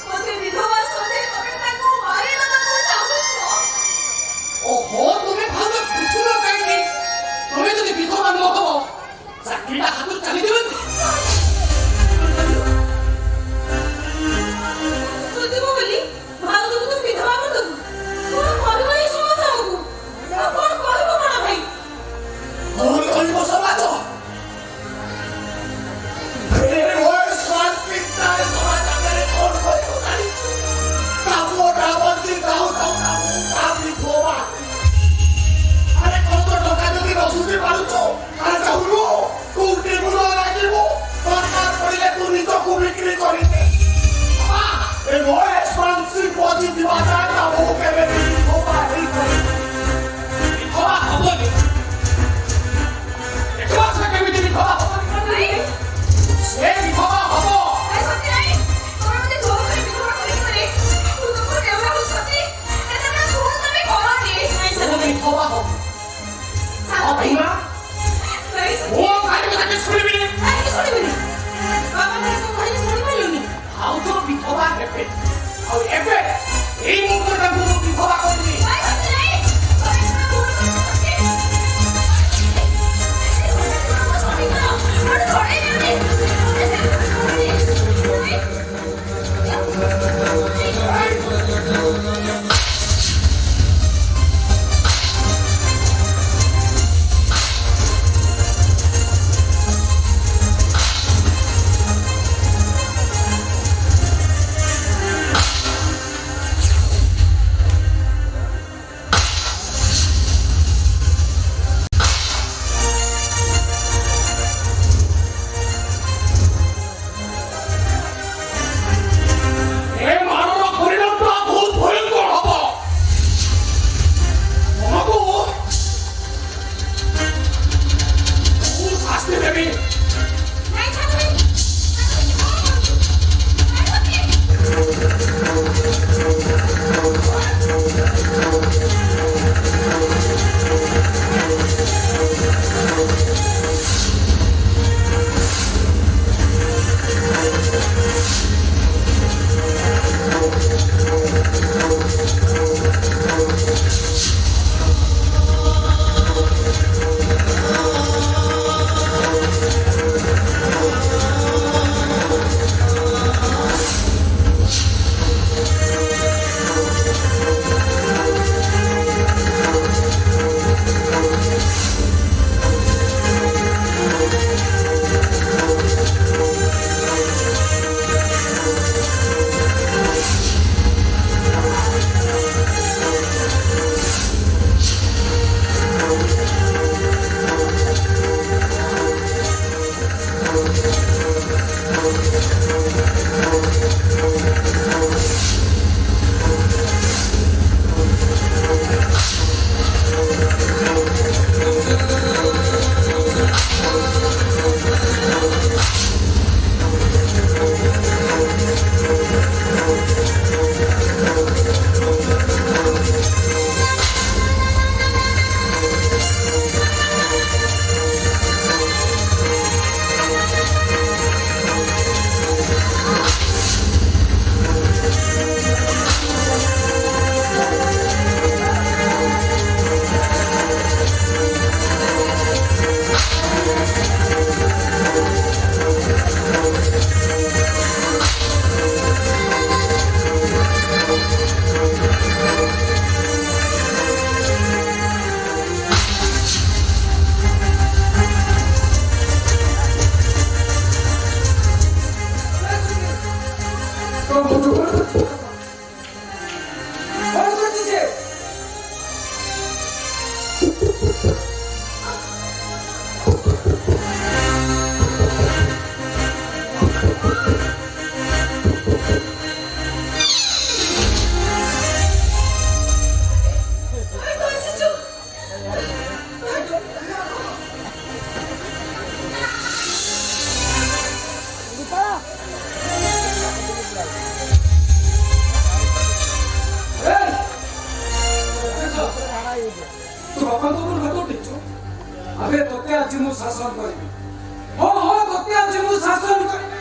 S3: ମତେ ବିଧବା ସଜାଇ ତମେ ତାଙ୍କୁ ମାରିଦେବାକୁ ଚାହୁଁଛ।
S4: ଓହୋ ତୁମେ ଭାଉଜ ବୁଝୁନ କାହିଁକି? ତୁମେ ଯଦି ବିଧବା ନ ହବ ଚାକିରିଟା ହାତରୁ ଚାଲିଯିବନି।
S3: ସୁଝିବ ବୋଲି ଭାଉଜକୁ ତୁ ବିଧବା କରିଦେବୁ? କଣ କରିବ ଏଇ ସମାଜକୁ? ଆଉ କଣ କହିବ କଣ ଭାଇ?
S5: କଣ କହିବ ସମାଜ? ସମାଜ ଆଗରେ କଣ କହିବ ଜାଣିଛୁ? କାମଟା ବଞ୍ଚି ଥାଉ ଥାଉ ତା ବିଧବା। ଆରେ କଣ ତ ଟଙ୍କା ଯଦି ନ ସୁଝି ପାରୁଛ ଆରେ ଚାହୁଁନୁ କୋଉଠି ମୂଳ ଲାଗିବ? ଦରକାର ପଡ଼ିଲେ ତୁ ନିଜକୁ ବିକ୍ରି କରିଦେ। ଏ ବୟସ ପାଞ୍ଚ ପଚିଥିବା ଜାଗା ମୁଁ କେବେ ବିଧବା ହେଇପାରିବି?
S4: ବିଧବା ହବନି। ଦେଖିବ ସେ କେମିତି ବିଧବା ହବନି?
S3: ଭାଇ
S4: ସେ ବିଧବା ହବ।
S3: ଭାଇ ଶକ୍ତି ଭାଇ ତମେ ମତେ ଜୋର କରି ବିଧବା କରିକି ତୁ ତମକୁ ନେଉନା ହଉ ଶକ୍ତି ଏତେ ବଡ଼ ଭୁଲ ତମେ କରନି।
S4: ସେ ବିଧବା ହବ।
S3: ଭାଇ
S4: ନା
S3: ଭାଇ ଶକ୍ତି
S4: ମୁଁ କାହିଁକି ତାকে ଶୁଣିବିନି?
S3: କାହିଁକି ଶୁଣିବିନି? ବାବା ଭାଇ କଣ କହିଲେ ଶୁଣିପାରିଲୁନି?
S4: ଭାଉଜ ବିଧବା ହେବେ ଆଉ ଏବେ ଏଇ ମୁହୂର୍ତ୍ତରେ ତାଙ୍କୁ ମୁଁ ବିଧବା କରିବି।
S3: ଭାଇ ଶକ୍ତି ଭାଇ ତମେ ଏତେ ଭୁଲ କରୁଛ ଶକ୍ତି। ମୋ ଶକ୍ତି କର ମୋତେ ଛଡ଼େଇ ନିଅନି।
S1: ତୁ ବାପାଙ୍କ ଉପରୁ ହାତ ଉଠେଇଛୁ? ଆବେ ତତେ ଆଜି ମୁଁ ଶାସନ କରିବି। ହଁ ହଁ ତତେ ଆଜି ମୁଁ ଶାସନ କରିବି।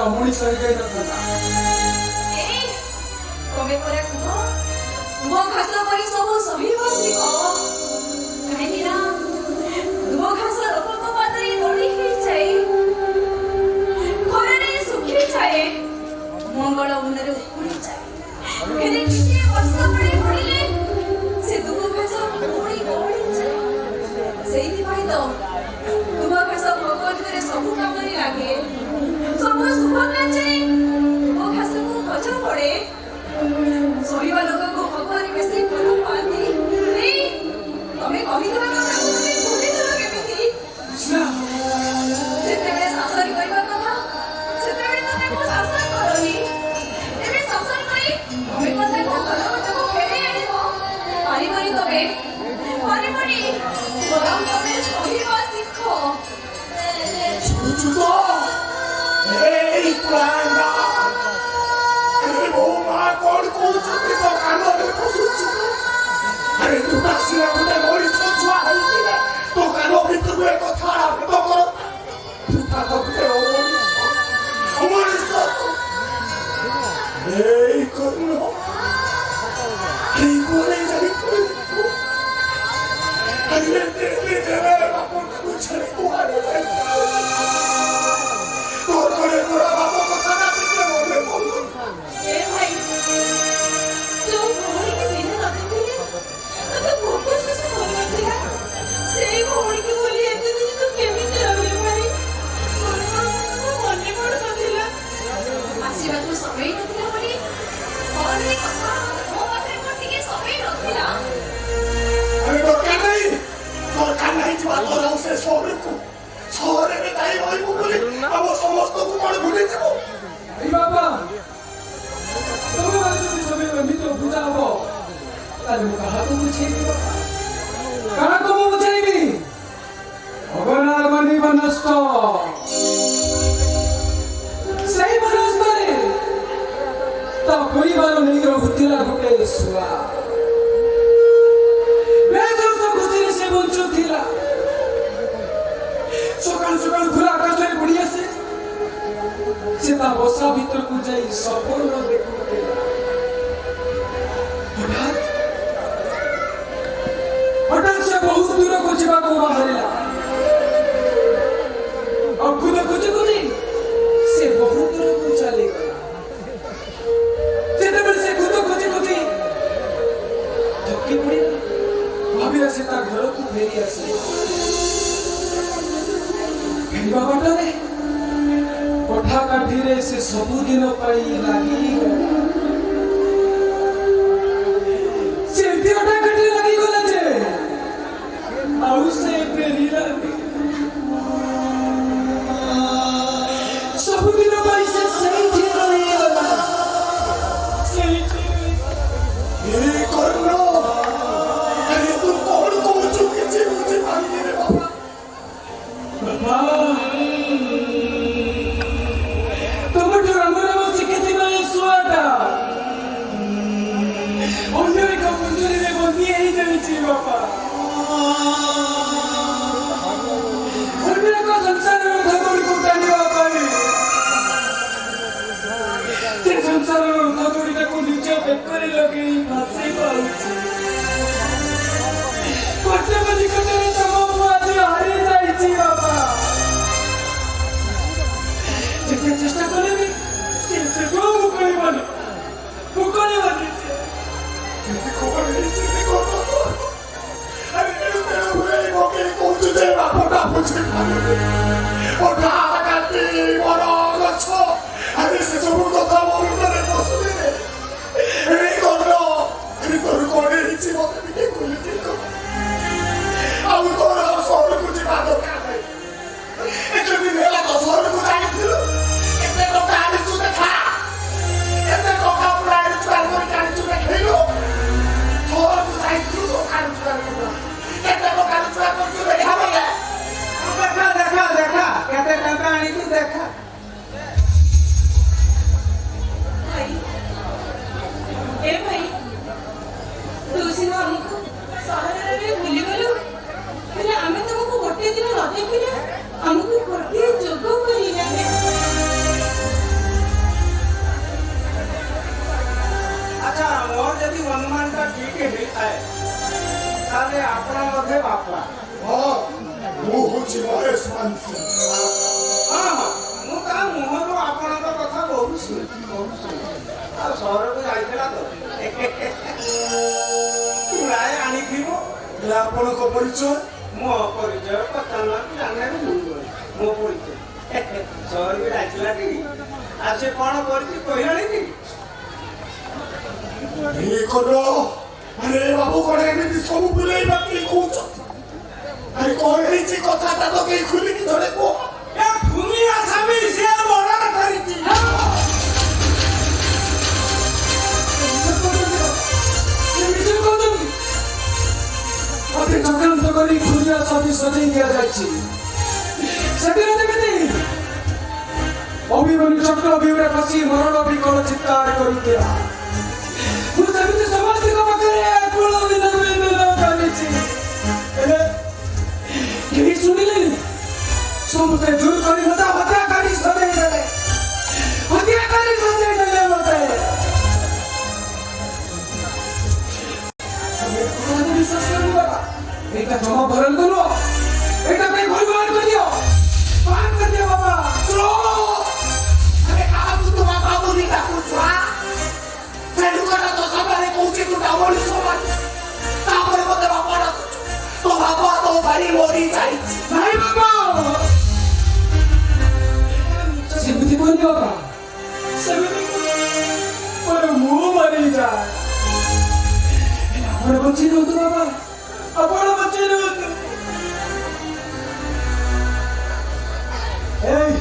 S1: ମଣିଷ ହେଇଯାଇନଥାନ୍ତା।
S3: ତମେ ପରା କୁହ ତୁମ ଘାସ ପରି ସବୁ ସହିବ ଶିଖ। କାହିଁକି ନା ତୁମ ଘାସ ଲୋକଙ୍କ ପାଦରେ ଦୋଳି ହେଇଯାଏ, ଖରାରେ ଶୁଖିଯାଏ, ମଙ୍ଗଳ ଉନରେ ଉପୁଡ଼ିଯାଏ। ହେଲେ ଟିକେ ବର୍ଷା ପାଣି ପଡ଼ିଲେ ସେ ତୁମ ଘାସ ପୁଣି ଗହଳିଯାଏ। ସେଇଥିପାଇଁ ତ ତୁମ ଘାସ ଭଗବତରେ ସବୁ କାମରେ ଲାଗେ, ସବୁ ଶୁଭ କାର୍ଯ୍ୟରେ ତୁମ ଘାସକୁ ଗଛ ପଡ଼େ। ସହିବା ଲୋକଙ୍କୁ ଭଗବାନ ବେଶୀ ଭଲ ପାଆନ୍ତି। ତମେ କହିଥିବା କଥାକୁ ତମେ ଭୁଲିଦେଲ କେମିତି? ଯେତେବେଳେ ଶାସନ କରିବା କଥା ସେତେବେଳେ ତମେ ମୋ ଶାସନ କରନି। ଏବେ ଶାସନ କରି ତମେ କଥାକୁ ଭଲ କଥାକୁ ଫେରେଇ ଆଣିବ ପାରିବନି। ତମେ ପାରିବନି। ବରଂ ତମେ ସହିବା ଶିଖ।
S5: Ei, Pranda! Vou lá agora com o tio que tocar no meu consulto. Aí tu tá se levando agora e só tua rainha. Tocar no meu tudo é tocar a vida agora. Tu tá tocando o olho só. Ei, como? Ei, coisa de tudo. Aí ele deve a ponta do chaleco a ସହରରେ ଯାଇ ରହିବୁ ବୋଲି ଆମ ସମସ୍ତଙ୍କୁ କଣ ଭୁଲିଯିବ?
S1: ବାପା ତମେ ଯଦି ସବୁ ଏମିତି ବୁଝା ହବ ତାହେଲେ ମୁଁ କାହାକୁ ବୁଝେଇବି? ବାପା କାହାକୁ ମୁଁ ବୁଝେଇବି? ଅଗନାଗନି ବନସ୍ତ ସେଇ ବନସ୍ତରେ ତା ପରିବାର ନେଇ ରହୁଥିଲା ଗୋଟେ ଶୁଆ। ବେଶ ଖୁସିରେ ସେ ବଞ୍ଚୁଥିଲା। ସକାଳୁ ସକାଳୁ ଖୋଲା ଆକାଶରେ ପଡ଼ି ଆସେ। ସେ ତା ବସା ଭିତରକୁ ଯାଇ ସପନ ଦେଖୁଥିଲା। ହଠାତ୍ ସେ ବହୁତ ଫେରି ଆସିବ। ଫେରିବା ବାଟରେ କୋଠା କାଠିରେ ସେ ସବୁଦିନ ପାଇଁ ଲାଗିଗଲା। ସେମିତି କୋଠା କାଠିରେ ଲାଗିଗଲା ଯେ ଆଉ ସେ ଫେରିଲାନି। ସବୁଦିନ ପାଇଁ ସେ ସେଇଠି ରହିଗଲା। ସେଇଠି
S5: ଏ କର୍ଣ୍ଣ, ଆରେ ତୁ କଣ କହୁଛୁ କିଛି ବୁଝିପାରିନି ରେ ବାବା।
S1: ତମଠୁ ରାମ ରାମ ଶିଖିଥିବା ଏ ଶୁଆଟା ଅନ୍ୟ ଏକ ମଞ୍ଜୁରୀରେ ବନ୍ଦୀ ହେଇଯାଇଛି ବାପା। ଅନ୍ୟ ଏକ ସଂସାରର ରଥଦୌଡ଼ିକୁ ଟାଣିବା ପାଇଁ ସେ ସଂସାରର ରଥଦୌଡ଼ିଟାକୁ ନିଜ ବେକରେ ଲଗେଇ ଭାସି ପାଉଛି। କର୍ତ୍ତବ୍ୟ ନିକଟରେ ତମ ମୁଁ ଆଜି ହାରି ଯାଇଛି ବାପା। ଯେତେ ଚେଷ୍ଟା କଲେ ବି ସେ ସେଠୁ ମୁକଳିବନି।
S5: କଣ ହେଇଛି ରେ କର୍ଣ୍ଣ? ଆରେ ଏଣୁ ତେଣୁ ହୁଏ ପକେଇ କହୁଛୁ ଯେ ବାପଟା ବୁଝିପାରିନି। କୋଠା କାଠି ବର ଗଛ, ଆରେ ସେ ସବୁ କଥା ମୋ ମୁଣ୍ଡରେ ପଶୁନି ରେ। ଏ କର୍ଣ୍ଣ, ଆରେ ତୋର କଣ ହେଇଛି ମତେ ଟିକେ ଖୋଲିକି କହ। ଆଉ ତୋର ସହରକୁ ଯିବା ଦରକାର ନାହିଁ। ଏତେ ଦିନ ହେଲା ତ ସହରକୁ ଯାଇଥିଲୁ। କେତେ ଟଙ୍କା ଆଣିଛୁ ଦେଖା। କେତେ ଟଙ୍କା ପୁରା ଆଣିଛୁ କରିକି ଆଣିଛୁ ଦେଖେଇଲୁ। ସହରକୁ ଯାଇଥିଲୁ ଦୋକାନ ଚୁରା କରିବୁ। କେତେ ଟଙ୍କା ଚୁରା କରିଛୁ ଦେଖା ମତେ।
S6: ଦେଖା ଦେଖା ଦେଖା କେତେ ଟଙ୍କା ଆଣିଛୁ ଦେଖା।
S3: ଭାଇ, ଏ ଭାଇ, ତୁ ସିନା ଆମକୁ ସହରରେ ଭୁଲିଗଲୁ, ହେଲେ ଆମେ ତମକୁ ଗୋଟିଏ ଦିନ ନ ଦେଖିଲେ ଆମକୁ ଗୋଟିଏ ଯୋଗ କରିଲାନି।
S6: ଆଚ୍ଛା, ମୋର ଯଦି ଅନୁମାନଟା ଠିକ ହେଇଥାଏ ତାହେଲେ ଆପଣ ବୋଧେ ବାପା।
S5: ହଁ, ମୁଁ ହଉଛି ମହେଶ ମାନସୀ।
S6: ହଁ ହଁ, ମୁଁ ତା ମୁହଁରୁ ଆପଣଙ୍କ କଥା ବହୁତ ଶୁଣିଛି। ଆଉ ସହରକୁ ଯାଇଥିଲା ତ ପୁଳାଏ ଆଣିଥିବ।
S5: ହେଲେ ଆପଣଙ୍କ ପରିଚୟ?
S6: ମୋ ପରିଚୟ ପଚାରୁନାହାନ୍ତି, ଜାଣିନାହାନ୍ତି ଭୁଲ ମୋ ପରିଚୟ। ସହରକୁ ଯାଇଥିଲା କି? ଆଉ ସେ କଣ କରିଛି କହିଲାଣି କି?
S5: ଏ କର୍ଣ୍ଣ, ଆରେ ବାବୁ କଣ ଏମିତି ସବୁ ବୁଲେଇବା କିଏ କହୁଛନ୍ତି? ଆରେ କଣ ହେଇଛି କଥାଟା ତ କେହି ଖୋଲିକି ଜଣେ କୁହ।
S6: ଏ ଭୂମି ଆସାମୀ ସିଏ ମର୍ଡର କରିଛି।
S1: ମତେ ଚକ୍ରାନ୍ତ କରି ଖୁରିଆ ସବି ସଜେଇ ଦିଆଯାଇଛି। ସେଦିନ ଯେମିତି ଅଭିମନ୍ୟୁ ଚକ୍ର ବିଉରେ ବସି ମରଣ ବିକଳ ଚିତ୍କାର କରୁଥିଲା, ମୁଁ ସେମିତି ସମସ୍ତଙ୍କ ପାଖରେ ଆକୁଳ ବିନୋଦ କରିଛି। ହେଲେ କେହି ଶୁଣିଲେନି। ସମସ୍ତେ ଦୂର କରି ମତେ ହତ୍ୟାକାରୀ ସଜେଇ ଦେଲେ। ହତ୍ୟାକାରୀ ସଜେଇ ଦେଲେ ମତେ। ବିଶ୍ୱାସ କରିବୁ ବାବା, ଏଇଟା ଜମା ଭରଣ କରୁ। ଏଇଟା ପାଇଁ ଭଗବାନ କରିଦିଅ, ପାନ କରିଦିଅ ବାବା।
S5: ଆରେ କାହାକୁ ତୁ ବାପା ବୋଲି ଡାକୁଛୁ? ସେ ଲୋକଟା ତ ସକାଳେ କହୁଛି ତୁ ମଣିଷ ମାରୁଛୁ, ତାପରେ ମତେ ବାପା ଡାକୁଛୁ। ତୋ ବାପା ତୋ ଭାଇ ମରି ଯାଇଛି।
S1: ନାଇଁ ବାବା, ସେମିତି କୁହନ୍ତି ବାବା। ସେମିତି ମୋର ମୁଁ ମରିଯାଏ। ଆପଣ ବଞ୍ଚି ରୁହନ୍ତୁ ବାବା, ଆପଣ ବଞ୍ଚି ରୁହନ୍ତୁ। ଏଇ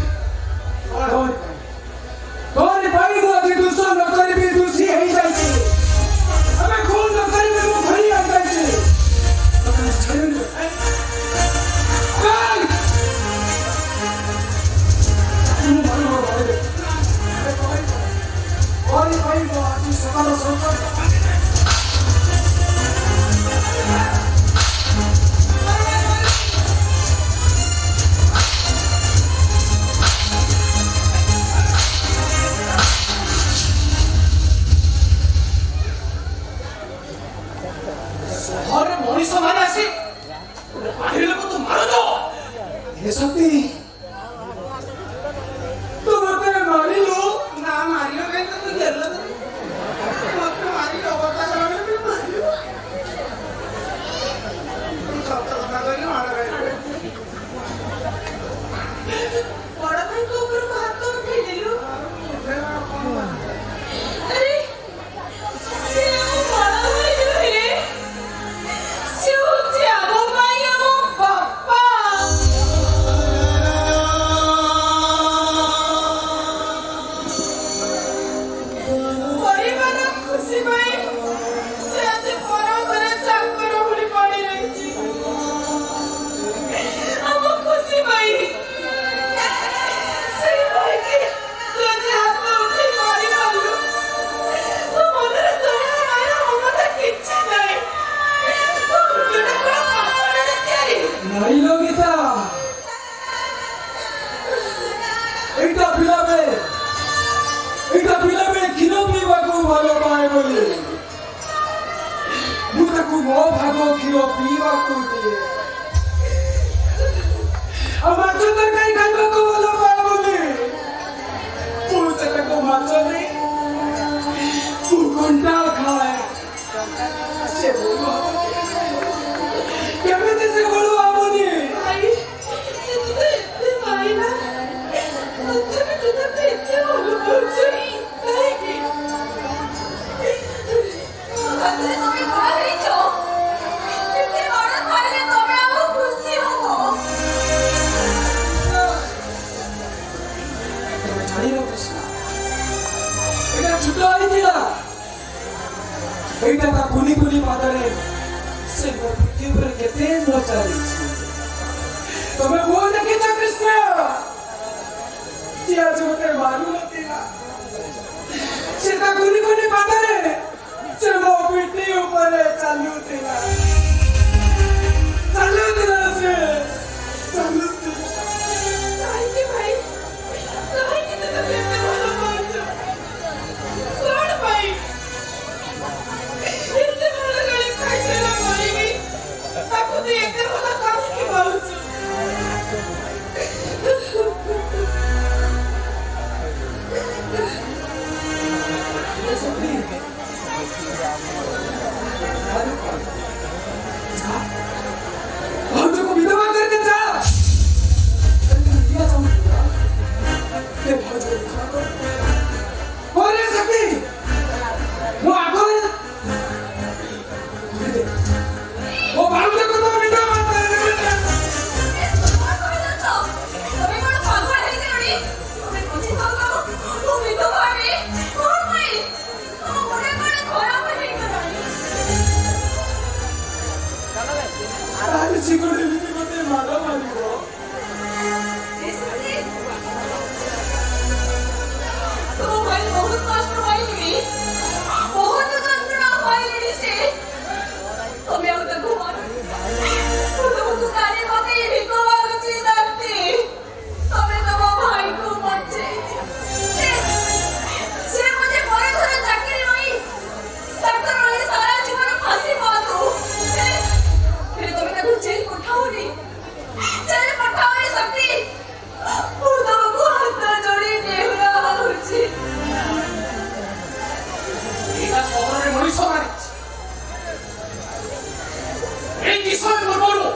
S1: କଣ ପାଇଁ ମୁଁ ଆଜି ଦୋଷ ନ କରିବି ଦୋଷୀ ହେଇଯାଇଛି। ଆମେ ଖୁନ ନ କରିବି ମୁଁ ଘରି ଆସିଯାଇଛି। ଆଜି ସକାଳ ସଂସାର
S5: ଘରେ ମଣିଷ ମାନେ ଆସି ମାରିଲେ ତୁ ମାରୁଛ।
S1: हे शक्ति तू मते मारिलो
S6: ନା ମାରିବ କାହିଁକି ତୁ ଗେଲ ମତେ ମାରି ଅବତା ସତ
S1: ଜାଣିଲ ଗୀତା ଏଇଟା ପିଲାବେଳେ କ୍ଷୀର ପିଇବାକୁ ଭଲ ପାଏ ବୋଲି ମୁଁ ତାକୁ ମୋ ଭାଗ କ୍ଷୀର ପିଇବାକୁ ଦିଏ ଆଉ ମାଛ ତରକାରୀ ଖାଇବାକୁ ଭଲ ପାଏ ବୋଲି ମୁଁ ସେଟାକୁ ମାଛ ନେଇ ମୁଁ ଘଣ୍ଟା ଖାଏ ସେ ଭଲ କେମିତି ସେ ଭଲ ହବନି
S3: ଭାଇ ସେ ତତେ ଏତେ ମାଇଲା ତଥାପି ତୁ ତାକୁ ଏତେ ଭଲ ପାଉଛୁ କାହିଁକି ତମେ ବାହା ହେଇଛ ଏତେ ବଡ଼ ଖାଇଲେ ତମେ ଆଉ ଖୁସି ହବ
S1: ତମେ ଜାଣିନ କୃଷ୍ଣ ଏଇଟା ଛୋଟ ହେଇଥିଲା ଏଇଟା ତା କୁନି କୁନି ପାଦରେ ସେ ମୋ ପିଠି ଉପରେ କେତେ ନ ଚାଲିଛି ତମେ ବୋଉ ଦେଖିଛ କୃଷ୍ଣ ସିଏ ଆଜି ମତେ ମାରୁନଥିଲା ସେ ତା କୁନି କୁନି ପାଦରେ ସେ ମୋ ପିଠି ଉପରେ ଚାଲୁଥିଲା ସେ ଚାଲୁଥିଲା
S3: କାହିଁକି ଭାଇ କାହିଁକି ତୁ ତାକୁ ଏତେ ଭଲ ପାଉଛୁ କଣ ପାଇଁ ଏତେ ଭଲ ଗାଳି ଖାଇସାରିଲା ପରେ ବି ତାକୁ ତୁ ଏତେ ଭଲ କାହିଁକି ପାଉଛୁ
S1: भाऊजों को विधवा कर दे जा लिया जाऊंगा ये भाऊजों को और ये शक्ति वो आंखों में वो भाऊजों को तो विधवा कर दे
S3: તમે કોણ પાગળ થઈ ગઈ તમે પછી પાગળ હું વિધવા રે કોણ ભાઈ તો મને કોણ ખરાબ થઈ ગઈ
S1: ताली चिकोड़े लिखी मते मारा मारी हो
S3: तो भाई बहुत कष्ट पाइली बहुत यंत्रणा पाइली से तुम्हें अब तक घुमा तुमको गाड़ी मते भिको मारुची सकती तुम्हें तो वो भाई को मत से मुझे बड़े घर चाकरी होई डॉक्टर होई सारा जीवन फांसी मारू फिर तुम्हें तक जेल पठाओनी सकती वो तुमको हाथ जोड़ी देवरा होची
S4: ଏଇଟା ସହରରେ ମଣିଷ ମାରିଛି ଏଇ କିଶୋର ପୂର୍ବରୁ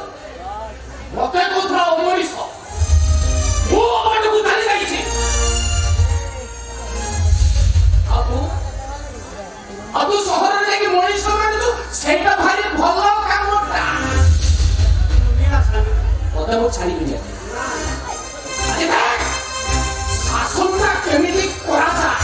S4: ମତେ କହୁଥିଲା ଅମଣିଷ ମୁଁ ଅବାଟକୁ ଧରି ଯାଇଛି ଆଉ ତୁ ସହରରେ ଯାଇକି ମଣିଷ ମାରୁଛୁ ସେଇଟା ଭାରି ଭଲ କାମଟା ମତେ ମୁଁ ଛାଡ଼ିବି ଶାସନଟା କେମିତି କରାଯାଏ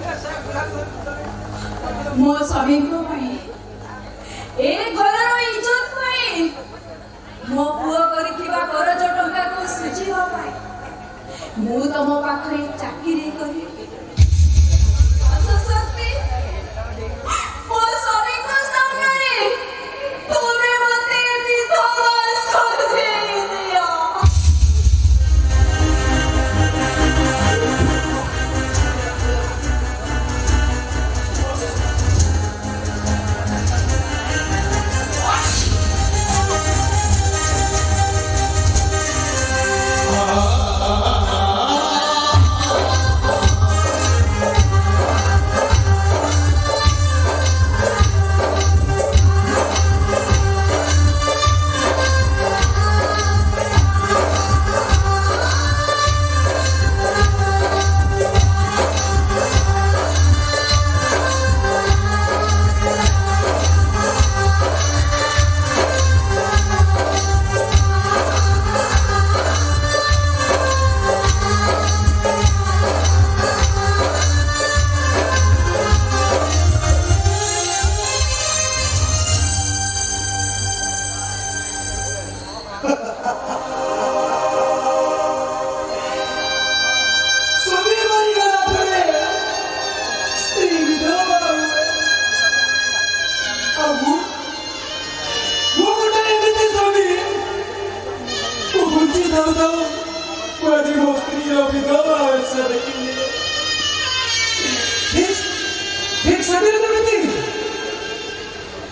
S3: ମୋ ସ୍ୱାମୀଙ୍କ ପାଇଁ ଏ ଘରର ଇଜ୍ଜତ ପାଇଁ ମୋ ପୁଅ କରିଥିବା କରଜ ଟଙ୍କାକୁ ସୁଝିବା ପାଇଁ ମୁଁ ତମ ପାଖରେ ଚାକିରି କରିବି। ଶକ୍ତି ମୋ ସ୍ୱାମୀଙ୍କ ସାମ୍ନାରେ ତୁମେ ମୋତେ ବିଧବା ସଜେଇ ଦିଅ।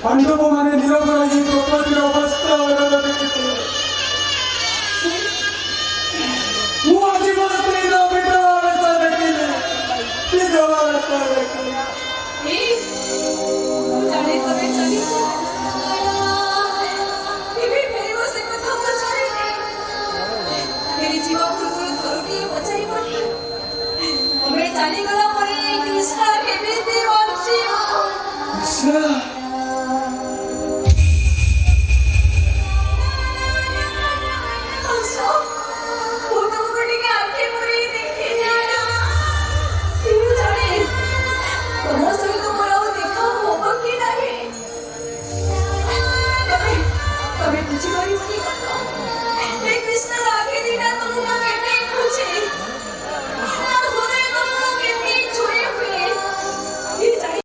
S1: पांडव माने निरपराधी द्रौपदीर अवस्था देखिए आज मो स्त्रीर विधवा अवस्था देखिले विधवा अवस्था देखिले
S3: जाने तबे चली केबे फेरिबो से कथा पचारि फेरि जीवा पूर्व थरुटी पचारि पड़ी तमे चाली गला